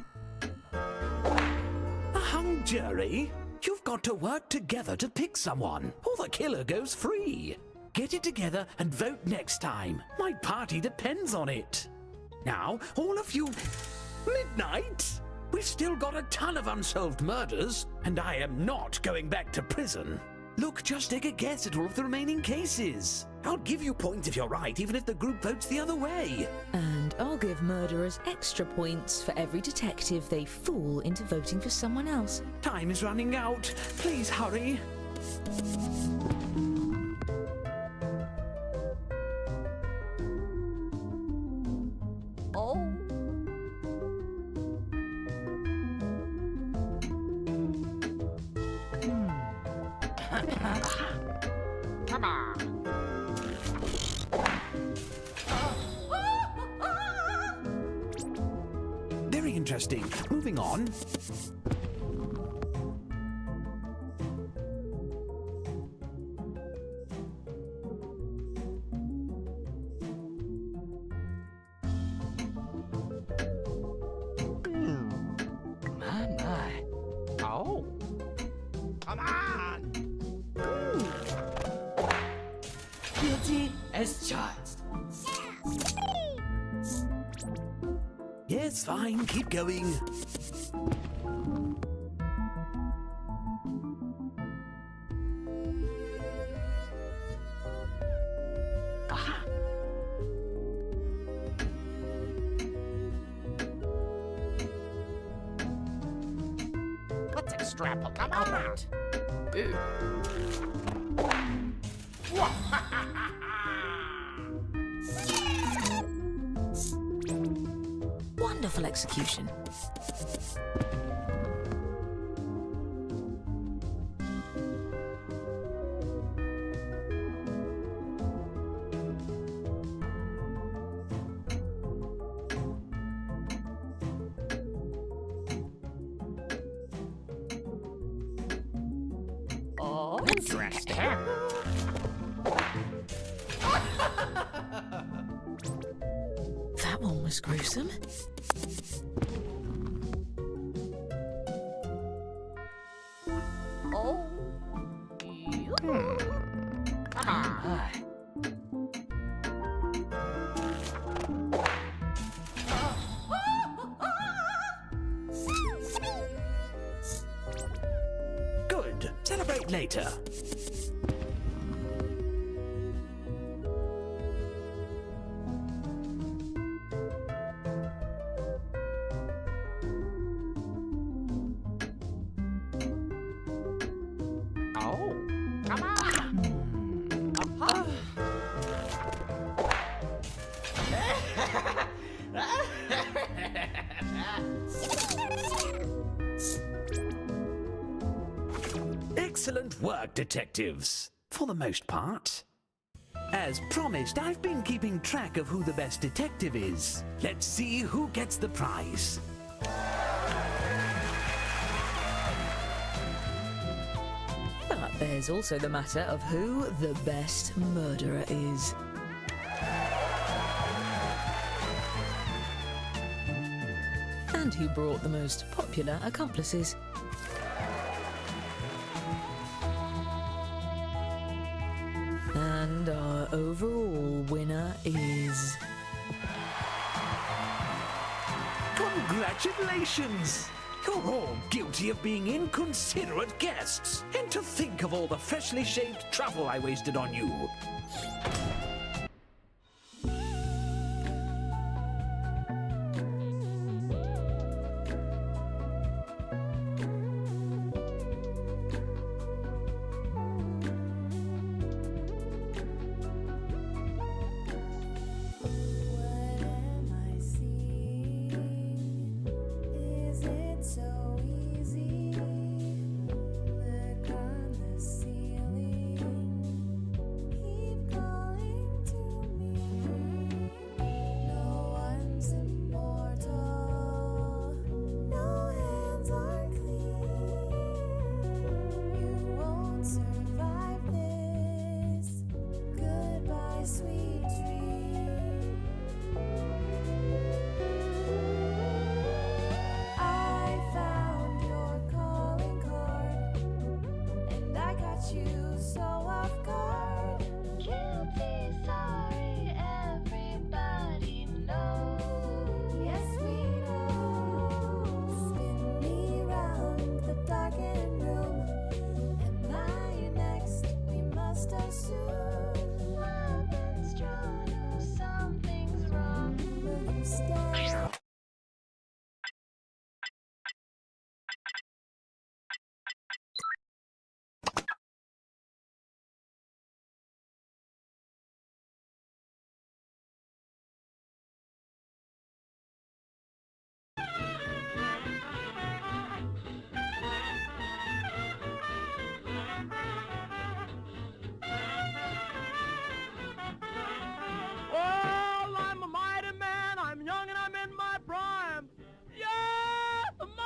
A hung jury? You've got to work together to pick someone, or the killer goes free. Get it together and vote next time. My party depends on it. Now, all of you... Midnight? We've still got a ton of unsolved murders, and I am not going back to prison. Look, just take a guess at all of the remaining cases. I'll give you points if you're right, even if the group votes the other way. And I'll give murderers extra points for every detective they fool into voting for someone else. Time is running out. Please hurry. Oh. Come on. Very interesting. Moving on. My. Oh. Come on. Guilty as charged. Yes, fine. Keep going. Aha. Let's extrapolate. Come on. Wonderful execution. Oh, interesting. That one was gruesome. Oh. Come on. Good. Celebrate later. Excellent work, detectives. For the most part. As promised, I've been keeping track of who the best detective is. Let's see who gets the prize. But there's also the matter of who the best murderer is. And who brought the most popular accomplices. And our overall winner is... Congratulations! You're all guilty of being inconsiderate guests. And to think of all the freshly shaved truffle I wasted on you. You so